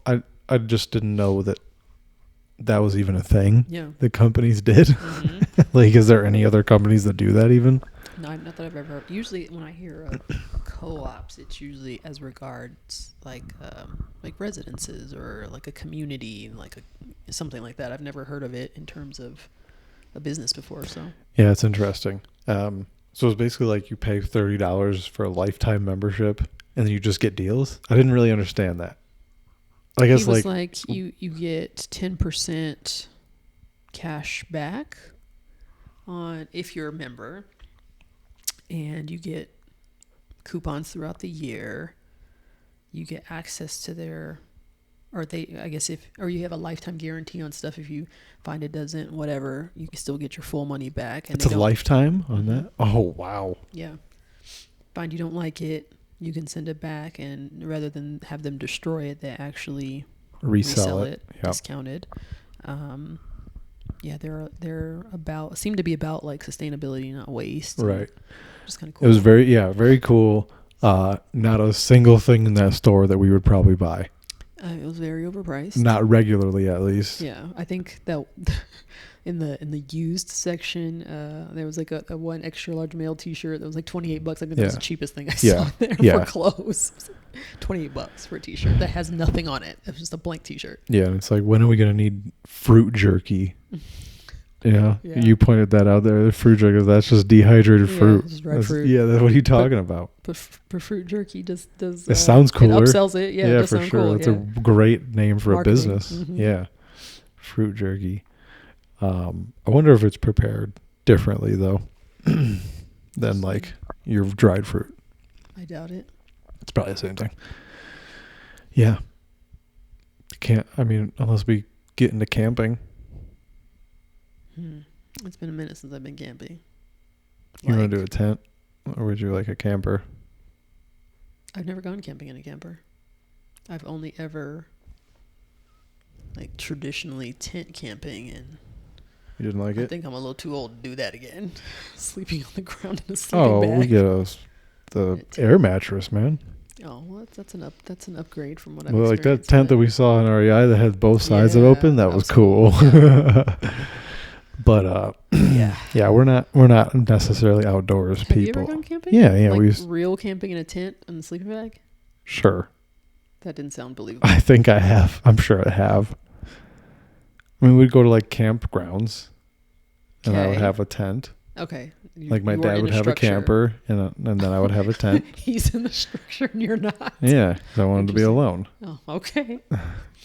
Speaker 2: I just didn't know that was even a thing
Speaker 1: Yeah.
Speaker 2: that companies did.
Speaker 1: Mm-hmm.
Speaker 2: Like, is there any other companies that do that even?
Speaker 1: No, not that I've ever. Usually, when I hear of co-ops, it's usually as regards like residences or like a community, like something like that. I've never heard of it in terms of a business before. So
Speaker 2: Yeah, it's interesting. So it's basically like you pay $30 for a lifetime membership, and then you just get deals. I didn't really understand that. I guess
Speaker 1: it was like you get 10% cash back on if you're a member, and you get coupons throughout the year. You get access to their, or they, I guess or you have a lifetime guarantee on stuff. If you find it doesn't, whatever, you can still get your full money back. And
Speaker 2: it's a lifetime on that. Oh wow!
Speaker 1: Yeah. Find you don't like it, you can send it back, and rather than have them destroy it, they actually resell it
Speaker 2: Yep.
Speaker 1: discounted. Yeah, they're seem to be about like sustainability, not waste.
Speaker 2: Right.
Speaker 1: Just kind of cool.
Speaker 2: It was very cool. Not a single thing in that store that we would probably buy.
Speaker 1: It was very overpriced.
Speaker 2: Not regularly, at least.
Speaker 1: Yeah, I think that in the used section, there was like a one extra large male T-shirt that was like $28. I mean, that was the cheapest thing I saw there for clothes. $28 for a T-shirt that has nothing on it. It was just a blank T-shirt.
Speaker 2: Yeah, and it's like, when are we gonna need fruit jerky? Yeah, you pointed that out there. The fruit jerky, that's just dehydrated fruit.
Speaker 1: Just dried fruit.
Speaker 2: Yeah, what are you talking about?
Speaker 1: But fruit jerky does
Speaker 2: it sounds cooler.
Speaker 1: It upsells it. Yeah,
Speaker 2: for sure.
Speaker 1: Cool.
Speaker 2: That's a great name for
Speaker 1: Marketing.
Speaker 2: a business. Mm-hmm. Yeah, fruit jerky. I wonder if it's prepared differently though than like your dried fruit.
Speaker 1: I doubt it.
Speaker 2: It's probably the same thing. Yeah. Unless we get into camping.
Speaker 1: It's been a minute since I've been camping.
Speaker 2: You want to do a tent? Or would you like a camper?
Speaker 1: I've never gone camping in a camper. I've only ever like traditionally tent camping, and
Speaker 2: you didn't like it?
Speaker 1: I think I'm a little too old to do that again. Sleeping on the ground in a sleeping bag.
Speaker 2: We get the air mattress, man.
Speaker 1: Oh, well, that's an upgrade from what I've
Speaker 2: experienced. Like that tent
Speaker 1: but
Speaker 2: that we saw in REI that had both sides of open, that was cool.
Speaker 1: Yeah.
Speaker 2: But we're not necessarily outdoors people.
Speaker 1: Have you ever gone camping?
Speaker 2: Yeah,
Speaker 1: like
Speaker 2: we
Speaker 1: real camping in a tent and a sleeping bag?
Speaker 2: Sure.
Speaker 1: That didn't sound believable.
Speaker 2: I think I have. I'm sure I have. I mean, we'd go to like campgrounds, and I would have a tent.
Speaker 1: Okay.
Speaker 2: Like my dad would have a camper, and then I would have a tent.
Speaker 1: He's in the structure, and you're not.
Speaker 2: Yeah, because I wanted to be alone.
Speaker 1: Oh, okay.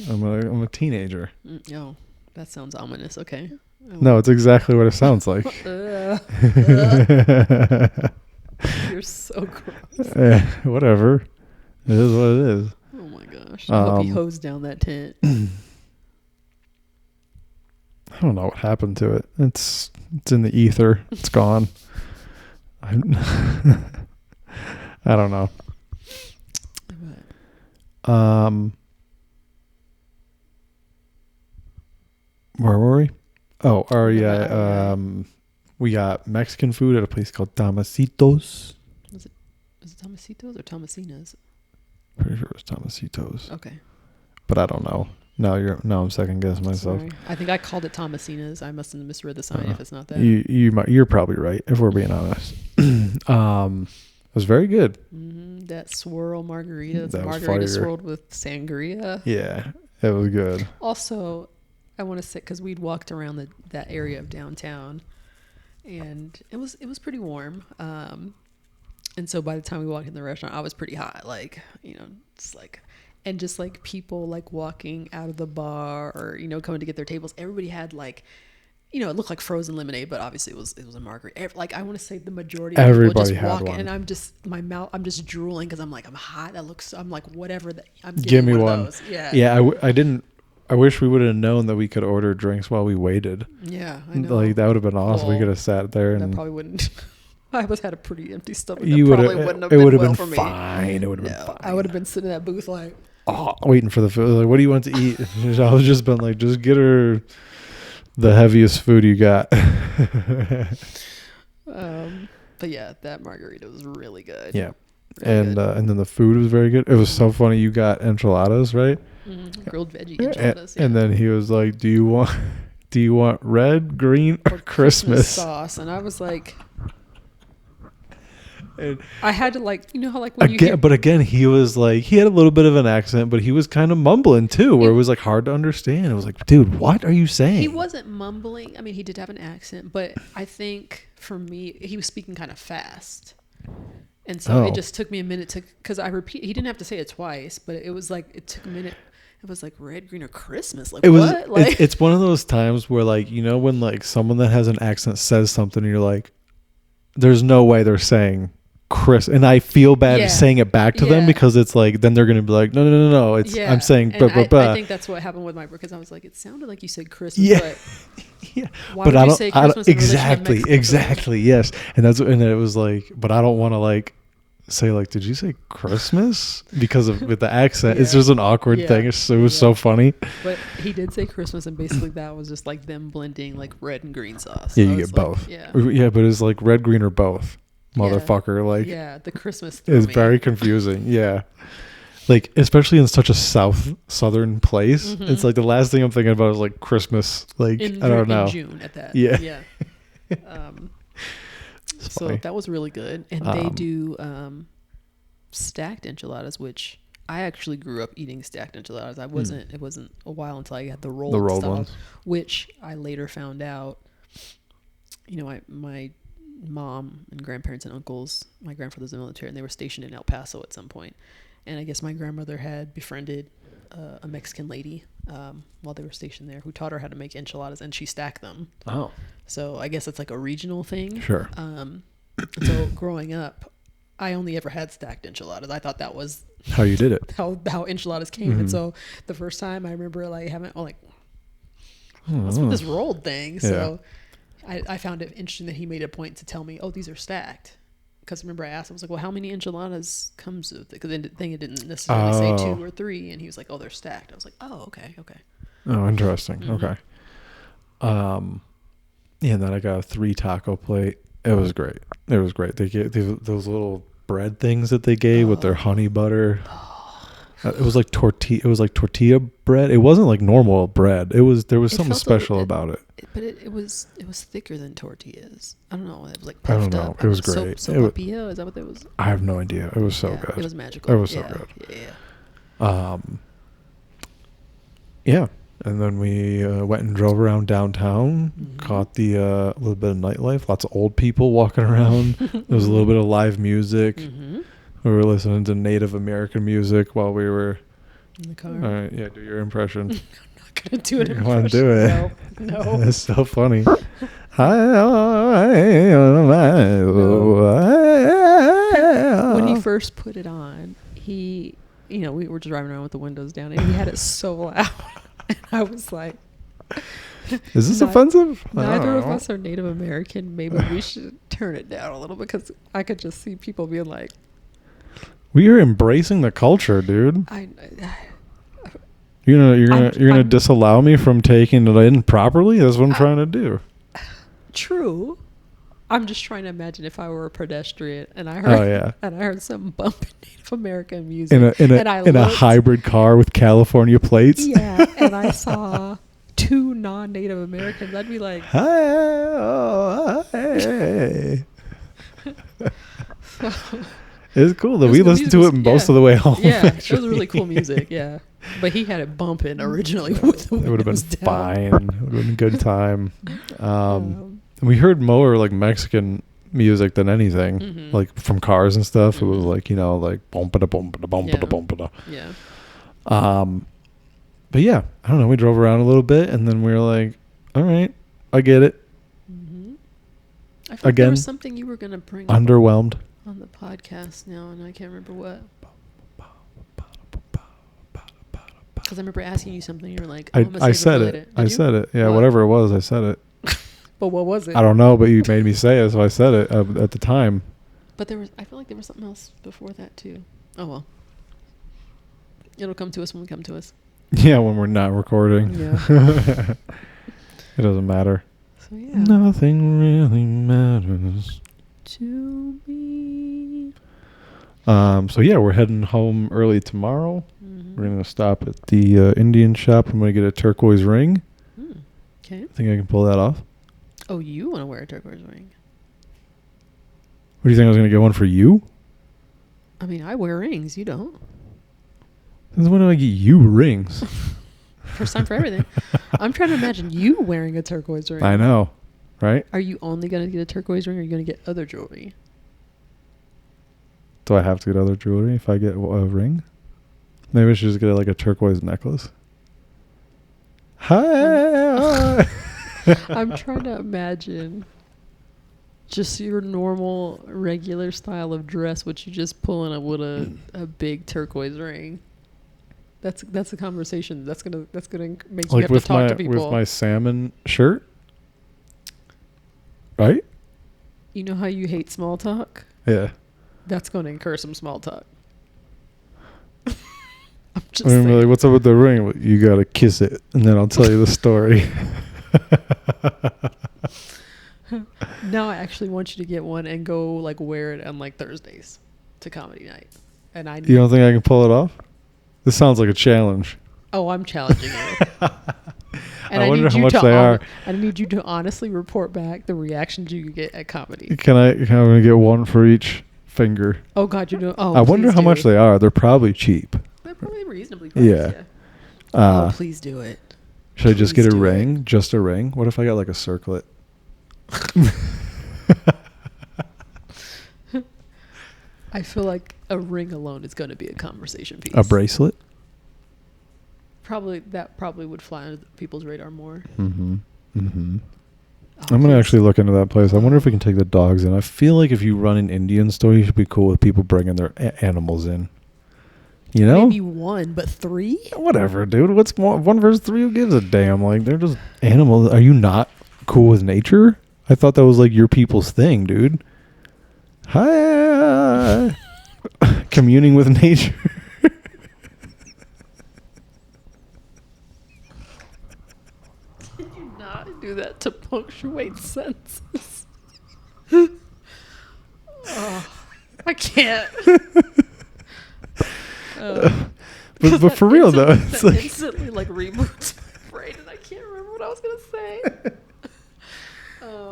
Speaker 2: I'm a teenager.
Speaker 1: Oh, that sounds ominous. Okay.
Speaker 2: No, it's exactly what it sounds like.
Speaker 1: You're so gross.
Speaker 2: Whatever. It is what it is.
Speaker 1: Oh my gosh. I hope he hosed down that tent.
Speaker 2: I don't know what happened to it. It's in the ether. It's gone. I don't know. Where were we? Oh, we got Mexican food at a place called Tomasitos.
Speaker 1: Is it Tomasitos or Tomasinas?
Speaker 2: Pretty sure it was Tomasitos.
Speaker 1: Okay.
Speaker 2: But I don't know. Now I'm second guessing myself.
Speaker 1: Sorry. I think I called it Tomasinas. I must have misread the sign if it's not that.
Speaker 2: You're probably right, if we're being honest. It was very good.
Speaker 1: Mm-hmm. That swirl margarita.
Speaker 2: That
Speaker 1: margarita swirled with sangria.
Speaker 2: Yeah, it was good.
Speaker 1: Also, I want to say, because we'd walked around that area of downtown, and it was pretty warm. And so by the time we walked in the restaurant, I was pretty hot. Like, it's like, and just like people like walking out of the bar or coming to get their tables. Everybody had like, it looked like frozen lemonade, but obviously it was a margarita. Like, I want to say the majority of people just walking, and I'm just drooling because I'm like, I'm hot. I'm like, whatever. I'm
Speaker 2: Give me one.
Speaker 1: of those. Yeah.
Speaker 2: Yeah. I didn't. I wish we would have known that we could order drinks while we waited.
Speaker 1: Yeah, I know.
Speaker 2: Like, that would have been awesome. We could have sat there and.
Speaker 1: That probably wouldn't. I had a pretty empty stomach.
Speaker 2: It would have been
Speaker 1: for me.
Speaker 2: Fine. It would have been fine.
Speaker 1: I would have been sitting in that booth like,
Speaker 2: waiting for the food. Like, what do you want to eat? I was just been like, just get her the heaviest food you got.
Speaker 1: But yeah, that margarita was really good.
Speaker 2: Yeah, and then the food was very good. It was so funny. You got enchiladas, right?
Speaker 1: Grilled veggie enchiladas.
Speaker 2: And then he was like, "Do you want red, green, or Christmas
Speaker 1: sauce?" And I was like.
Speaker 2: And
Speaker 1: I had to like, how like when
Speaker 2: but again, he was like, he had a little bit of an accent, but he was kind of mumbling too, where it was like hard to understand. It was like, dude, what are you saying?
Speaker 1: He wasn't mumbling. I mean, he did have an accent, but I think for me, he was speaking kind of fast. And so it just took me a minute because he didn't have to say it twice, but it was like, it took a minute. It was like red, green, or Christmas. Like, what? Like,
Speaker 2: it's one of those times where like, when like someone that has an accent says something and you're like, there's no way they're saying Chris, and I feel bad saying it back to them because it's like, then they're going to be like, no. It's I'm saying,
Speaker 1: I think that's what happened with because I was like, it sounded like you said Christmas, but why would you say Christmas?
Speaker 2: Exactly. Yes. And and it was like, but I don't want to like say like, did you say Christmas? Because with the accent, it's just an awkward thing. It was so funny.
Speaker 1: But he did say Christmas, and basically that was just like them blending like red and green sauce.
Speaker 2: Yeah, you get both. Yeah, but it's like red, green, or both. motherfucker. Like,
Speaker 1: yeah, the Christmas
Speaker 2: is
Speaker 1: throw
Speaker 2: very
Speaker 1: me.
Speaker 2: confusing. Yeah. Like, especially in such a southern place. It's like the last thing I'm thinking about is like Christmas. Like, I don't know.
Speaker 1: In June at that.
Speaker 2: Yeah.
Speaker 1: Yeah.
Speaker 2: It's
Speaker 1: So
Speaker 2: funny.
Speaker 1: that was really good. And they do stacked enchiladas, which I actually grew up eating stacked enchiladas. It wasn't a while until I had the rolled style,
Speaker 2: ones.
Speaker 1: which I later found out. My mom and grandparents and uncles, my grandfather's in the military, and they were stationed in El Paso at some point. And I guess my grandmother had befriended a Mexican lady while they were stationed there, who taught her how to make enchiladas, and she stacked them.
Speaker 2: Oh.
Speaker 1: So I guess it's like a regional thing.
Speaker 2: Sure.
Speaker 1: So growing up, I only ever had stacked enchiladas. I thought that was
Speaker 2: How you did it.
Speaker 1: how enchiladas came. And so the first time I remember what's with this rolled thing?
Speaker 2: Yeah.
Speaker 1: So I found it interesting that he made a point to tell me, oh, these are stacked. Because remember I asked him, I was like, well, how many enchiladas comes with it? Because the thing, it didn't necessarily say 2 or 3. And he was like, oh, they're stacked. I was like, oh, okay.
Speaker 2: Oh, interesting. Okay. Yeah, and then I got a 3 taco plate. It was great. They gave those little bread things that they gave with their honey butter. It was like tortilla bread. It wasn't like normal bread. There was something special about it.
Speaker 1: But it was thicker than tortillas. I don't know. It was like
Speaker 2: I don't
Speaker 1: puffed
Speaker 2: know.
Speaker 1: up.
Speaker 2: It was great.
Speaker 1: Sopapilla? Is that what it was?
Speaker 2: I have no idea. It was so good.
Speaker 1: It was magical.
Speaker 2: It was so good.
Speaker 1: Yeah.
Speaker 2: Yeah. And then we went and drove around downtown, caught the little bit of nightlife, lots of old people walking around. There was a little bit of live music. We were listening to Native American music while we were
Speaker 1: in the car.
Speaker 2: All right, yeah, do your impression.
Speaker 1: I'm not going to do it.
Speaker 2: You want to do it?
Speaker 1: No.
Speaker 2: That's so funny.
Speaker 1: When he first put it on, we were just driving around with the windows down, and he had it so loud. And I was like,
Speaker 2: is this offensive?
Speaker 1: Neither of us are Native American. Maybe we should turn it down a little, because I could just see people being like,
Speaker 2: we are embracing the culture, dude. You're gonna disallow me from taking it in properly? That's what I'm trying to do.
Speaker 1: True. I'm just trying to imagine if I were a pedestrian and I heard some bumping Native American music
Speaker 2: in a hybrid car with California plates.
Speaker 1: Yeah, and I saw 2 non-Native Americans. I'd be like,
Speaker 2: hey. It's cool that we listened to it most of the way home.
Speaker 1: Yeah, actually. It was really cool music. Yeah, but he had it bumping originally. With the
Speaker 2: it would have been
Speaker 1: down.
Speaker 2: Fine. It would have been a good time. We heard more like Mexican music than anything, like from cars and stuff. It was like, like bumpa da bumpa da bumpa da bumpa da.
Speaker 1: Yeah.
Speaker 2: But yeah, I don't know. We drove around a little bit, and then we were like, all right, I get it.
Speaker 1: I thought there was something you were going to bring
Speaker 2: underwhelmed
Speaker 1: on the podcast now, and I can't remember what. Because I remember asking you something, you were like,
Speaker 2: I said it. I said it. Yeah, whatever it was, I said it.
Speaker 1: But what was it?
Speaker 2: I don't know, but you made me say it, so I said it at the time.
Speaker 1: But I feel like there was something else before that too. Oh well. It'll come to us when we come to us.
Speaker 2: Yeah, when we're not recording.
Speaker 1: Yeah.
Speaker 2: It doesn't matter.
Speaker 1: So yeah.
Speaker 2: Nothing really matters
Speaker 1: to me.
Speaker 2: So yeah, we're heading home early tomorrow. We're gonna stop at the Indian shop. I'm gonna get a turquoise ring.
Speaker 1: Okay.
Speaker 2: I think I can pull that off.
Speaker 1: Oh, you want to wear a turquoise ring?
Speaker 2: What do you think? I was gonna get one for you?
Speaker 1: I mean, I wear rings. You don't.
Speaker 2: Since when do I get you rings?
Speaker 1: First time for everything. I'm trying to imagine you wearing a turquoise ring.
Speaker 2: I know, right?
Speaker 1: Are you only gonna get a turquoise ring, or are you gonna get other jewelry?
Speaker 2: Do I have to get other jewelry if I get a ring? Maybe I should just get like a turquoise necklace. Hi.
Speaker 1: I'm trying to imagine just your normal, regular style of dress, which you just pull in with a big turquoise ring. That's a conversation. That's gonna make you have to talk to people.
Speaker 2: With my salmon shirt, right?
Speaker 1: You know how you hate small talk?
Speaker 2: Yeah.
Speaker 1: That's going to incur some small talk. I'm just
Speaker 2: I'm
Speaker 1: saying.
Speaker 2: like, what's up with the ring? Well, you gotta kiss it, and then I'll tell you the story.
Speaker 1: Now I actually want you to get one and go like wear it on like Thursdays to comedy night. And I
Speaker 2: You don't think I can pull it off? This sounds like a challenge.
Speaker 1: Oh, I'm challenging you. And
Speaker 2: I wonder how much they are.
Speaker 1: I need you to honestly report back the reactions you get at comedy.
Speaker 2: Can I'm gonna get one for each finger.
Speaker 1: Oh God, you're doing. Oh,
Speaker 2: I wonder how much they are. They're probably cheap.
Speaker 1: They're probably reasonably priced.
Speaker 2: Yeah.
Speaker 1: Oh, please do it.
Speaker 2: Should I just get a ring? Just a ring? What if I got like a circlet?
Speaker 1: I feel like a ring alone is going to be a conversation piece.
Speaker 2: A bracelet?
Speaker 1: That probably would fly under people's radar more.
Speaker 2: Mm-hmm. Mm-hmm.
Speaker 1: Oh,
Speaker 2: I'm gonna actually look into that place. I wonder if we can take the dogs in. I feel like if you run an Indian store, you should be cool with people bringing their animals in. You know?
Speaker 1: Maybe one, but three?
Speaker 2: Whatever, dude. What's one versus three? Who gives a damn? Like, they're just animals. Are you not cool with nature? I thought that was like your people's thing, dude. Hi. Communing with nature.
Speaker 1: Did you not do that to punctuate sentences? Oh, I can't.
Speaker 2: But for real though, it's like
Speaker 1: instantly like reboots my brain, and I can't remember what I was gonna say.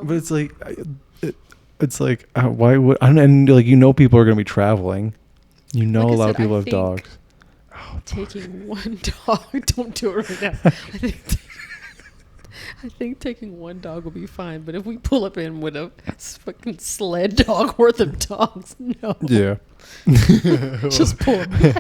Speaker 2: But it's like why would and like people are gonna be traveling. You know,
Speaker 1: like
Speaker 2: a lot
Speaker 1: said,
Speaker 2: of people have dogs.
Speaker 1: Taking one dog, don't do it right now. I think taking one dog will be fine, but if we pull up in with a fucking sled dog worth of dogs, no.
Speaker 2: Yeah.
Speaker 1: Just pull them.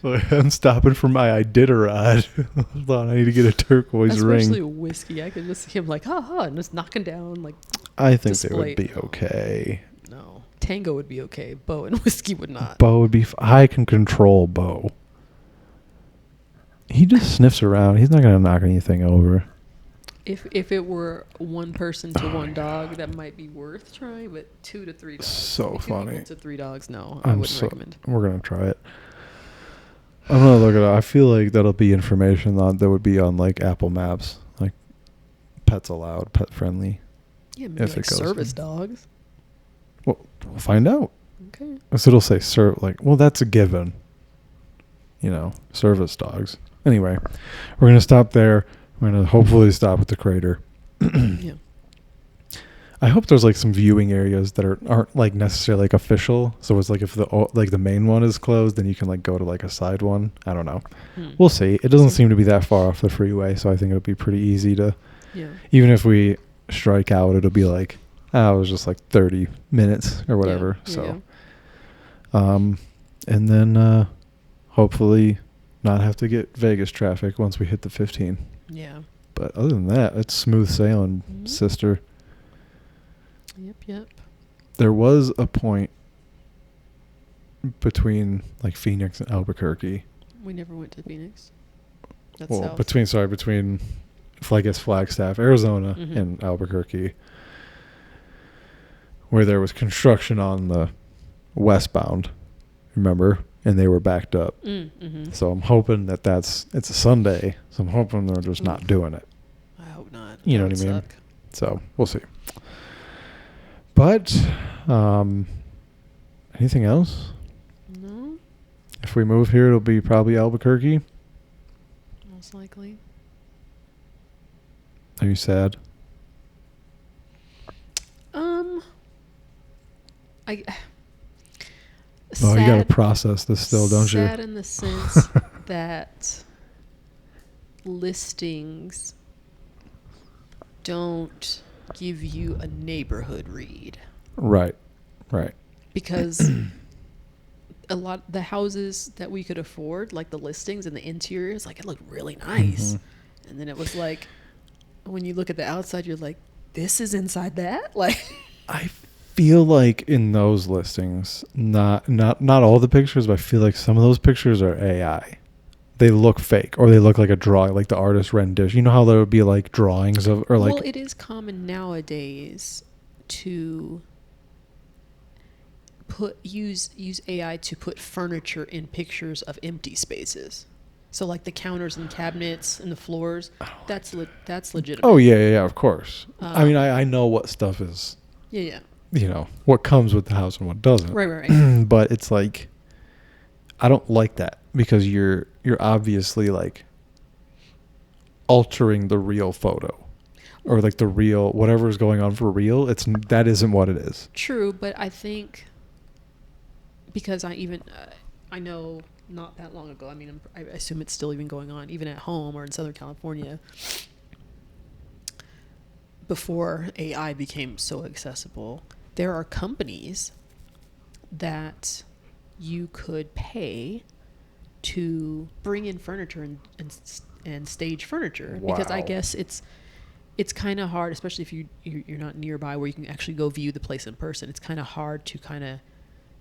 Speaker 2: I'm stopping for my Iditarod. Hold on, I need to get a turquoise ring.
Speaker 1: Especially whiskey. I could just see him like, and just knocking down like.
Speaker 2: I think they would be okay.
Speaker 1: No. Tango would be okay. Bo and whiskey would not.
Speaker 2: Bo would be. I can control Bo. He just sniffs around. He's not going to knock anything over.
Speaker 1: If it were one person to one dog, that might be worth trying, but 2 to 3 dogs.
Speaker 2: So funny.
Speaker 1: 2 to 3 dogs, no. I wouldn't recommend.
Speaker 2: We're going to try it. I'm going to look it up. I feel like that'll be information that would be on like Apple Maps. Like pets allowed, pet friendly.
Speaker 1: Yeah, maybe like service dogs.
Speaker 2: Well, we'll find out.
Speaker 1: Okay.
Speaker 2: So it'll say that's a given. Service dogs. Anyway, we're going to stop there. We're going to hopefully stop at the crater.
Speaker 1: Yeah.
Speaker 2: I hope there's like some viewing areas that aren't like necessarily like official. So it's like if the main one is closed, then you can like go to like a side one. I don't know. We'll see. It doesn't seem to be that far off the freeway, so I think it'll be pretty easy to. Yeah. Even if we strike out, it'll be like it was just like 30 minutes or whatever. Yeah. So, and then hopefully not have to get Vegas traffic once we hit the 15.
Speaker 1: Yeah.
Speaker 2: But other than that, it's smooth sailing, sister.
Speaker 1: Yep.
Speaker 2: There was a point between like Phoenix and Albuquerque.
Speaker 1: We never went to Phoenix. That's
Speaker 2: south. between I guess Flagstaff, Arizona, and Albuquerque, where there was construction on the westbound. Remember? And they were backed up. So I'm hoping it's a Sunday. So I'm hoping they're just not doing it.
Speaker 1: I hope not.
Speaker 2: You know what I mean? Suck. So we'll see. But anything else?
Speaker 1: No.
Speaker 2: If we move here, it'll be probably Albuquerque.
Speaker 1: Most likely.
Speaker 2: Are you sad?
Speaker 1: Sad,
Speaker 2: you got to process this still, don't you?
Speaker 1: Sad in the sense that listings don't give you a neighborhood read.
Speaker 2: Right.
Speaker 1: Because a lot of the houses that we could afford, like the listings and the interiors, like it looked really nice. And then it was like, when you look at the outside, you're like, this is inside that? Like,
Speaker 2: I feel like in those listings, not all the pictures, but I feel like some of those pictures are AI. They look fake, or they look like a drawing, like the artist rendition. You know how there would be like drawings of, or like.
Speaker 1: Well, it is common nowadays to use AI to put furniture in pictures of empty spaces. So like the counters and cabinets and the floors, that's legitimate.
Speaker 2: Oh yeah, of course. I mean,
Speaker 1: Um,
Speaker 2: I know what stuff is,
Speaker 1: yeah.
Speaker 2: what comes with the house and what doesn't.
Speaker 1: Right.
Speaker 2: But it's like, I don't like that because you're obviously like altering the real photo, or like the real whatever is going on for real. That isn't what it is.
Speaker 1: True, but I think because I know not that long ago. I mean, I assume it's still even going on, even at home or in Southern California. Before AI became so accessible, there are companies that you could pay to bring in furniture and stage furniture.
Speaker 2: Wow.
Speaker 1: Because I guess it's kind of hard, especially if you're not nearby where you can actually go view the place in person. It's kind of hard to kind of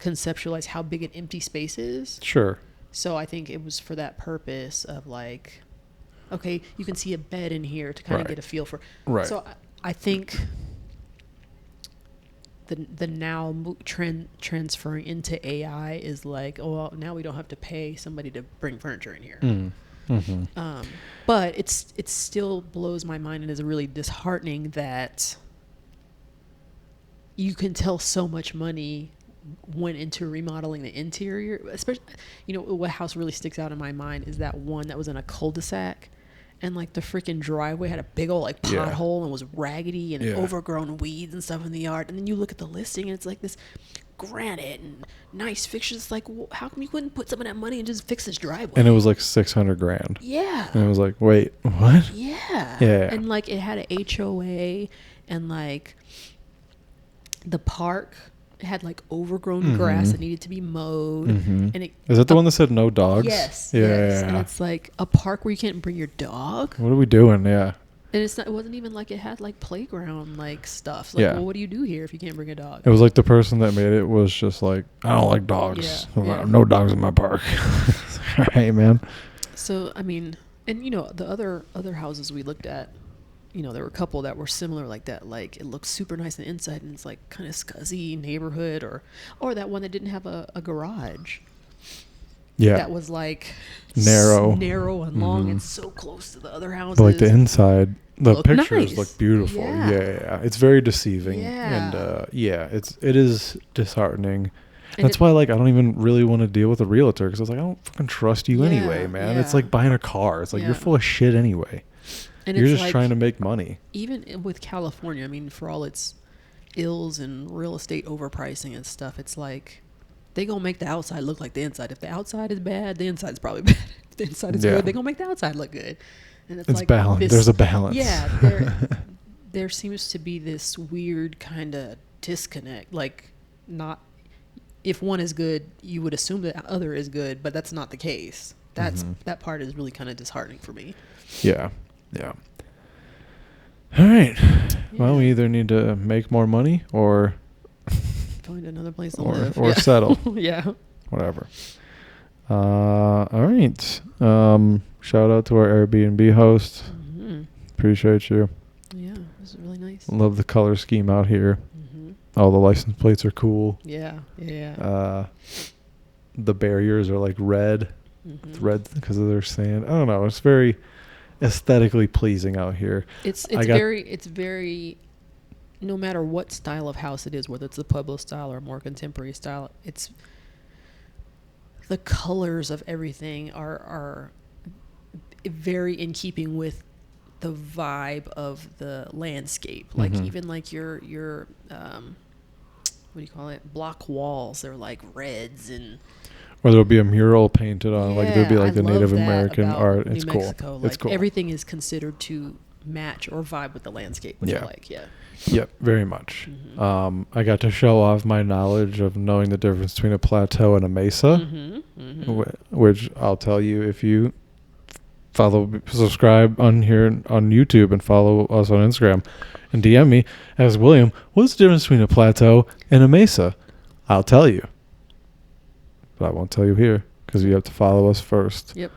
Speaker 1: conceptualize how big an empty space is.
Speaker 2: Sure.
Speaker 1: So I think it was for that purpose of like, okay, you can see a bed in here to kind of get a feel for.
Speaker 2: Right.
Speaker 1: So I think the now transferring into AI is like, oh, well, now we don't have to pay somebody to bring furniture in here.
Speaker 2: Mm-hmm.
Speaker 1: But it still blows my mind and is really disheartening that you can tell so much money went into remodeling the interior. Especially, what house really sticks out in my mind is that one that was in a cul-de-sac, and like the freaking driveway had a big old like pothole and was raggedy and overgrown weeds and stuff in the yard. And then you look at the listing and it's like this granite and nice fixtures. It's like, well, how come you couldn't put some of that money and just fix this driveway?
Speaker 2: And it was like $600,000.
Speaker 1: Yeah.
Speaker 2: And it was like, wait, what?
Speaker 1: Yeah.
Speaker 2: Yeah.
Speaker 1: And like it had an HOA, and like the park had like overgrown grass that needed to be mowed. And
Speaker 2: Is that the one that said no dogs?
Speaker 1: Yes.
Speaker 2: Yeah.
Speaker 1: And it's like a park where you can't bring your dog.
Speaker 2: What are we doing? Yeah.
Speaker 1: And it wasn't even like it had like playground like stuff. Like, well, what do you do here if you can't bring a dog?
Speaker 2: It was like the person that made it was just like, I don't like dogs.
Speaker 1: Yeah.
Speaker 2: No dogs in my park. All right, man.
Speaker 1: So I mean, and the other houses we looked at, there were a couple that were similar like that. Like it looks super nice on the inside and it's like kind of scuzzy neighborhood, or that one that didn't have a garage.
Speaker 2: Yeah.
Speaker 1: That was like
Speaker 2: narrow
Speaker 1: and long and so close to the other houses.
Speaker 2: But like the inside, the
Speaker 1: Look
Speaker 2: pictures
Speaker 1: nice.
Speaker 2: look beautiful. Yeah. It's very deceiving.
Speaker 1: Yeah.
Speaker 2: And it is disheartening. That's why, like, I don't even really want to deal with a realtor because I was like, I don't fucking trust you anyway, man. It's like buying a car. It's like you're full of shit anyway. And you're just like, trying to make money.
Speaker 1: Even with California, I mean, for all its ills and real estate overpricing and stuff, it's like they gonna make the outside look like the inside. If the outside is bad, the inside's probably bad. If the inside is good, they gonna make the outside look good. And it's like
Speaker 2: balance. There's a balance.
Speaker 1: Yeah, there seems to be this weird kind of disconnect. Like, not if one is good, you would assume the other is good, but that's not the case. That part is really kind of disheartening for me.
Speaker 2: Yeah. All right. Yeah. Well, we either need to make more money or
Speaker 1: find another place to live.
Speaker 2: Or settle.
Speaker 1: Yeah.
Speaker 2: Whatever. All right. Shout out to our Airbnb host. Appreciate you.
Speaker 1: Yeah, this is really nice.
Speaker 2: Love the color scheme out here. All the license plates are cool.
Speaker 1: Yeah.
Speaker 2: The barriers are like red. It's red because of their sand. I don't know. It's very aesthetically pleasing out here.
Speaker 1: It's very no matter what style of house it is, whether it's the Pueblo style or more contemporary style, it's the colors of everything are very in keeping with the vibe of the landscape. Like even like your what do you call it, block walls, they're like reds, and
Speaker 2: or there'll be a mural painted on, like there'll be like the Native American art. It's cool.
Speaker 1: Like,
Speaker 2: it's cool.
Speaker 1: Everything is considered to match or vibe with the landscape, which I like.
Speaker 2: Yep, very much. I got to show off my knowledge of knowing the difference between a plateau and a mesa, which I'll tell you if you subscribe on here on YouTube and follow us on Instagram and DM me, ask William, what's the difference between a plateau and a mesa? I'll tell you. But I won't tell you here because you have to follow us first.
Speaker 1: Yep.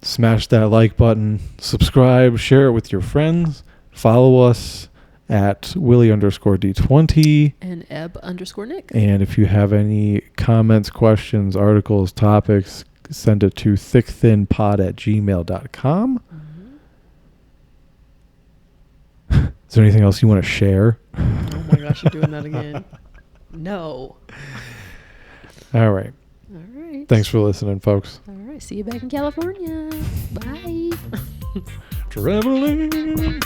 Speaker 2: Smash that like button, subscribe, share it with your friends, follow us at Willie_D20
Speaker 1: and Eb_Nick.
Speaker 2: And if you have any comments, questions, articles, topics, send it to thickthinpod@gmail.com. Is there anything else you want to share?
Speaker 1: Oh my gosh, you're doing that again. No.
Speaker 2: All right.
Speaker 1: All right.
Speaker 2: Thanks for listening, folks.
Speaker 1: All right. See you back in California. Bye.
Speaker 2: Traveling.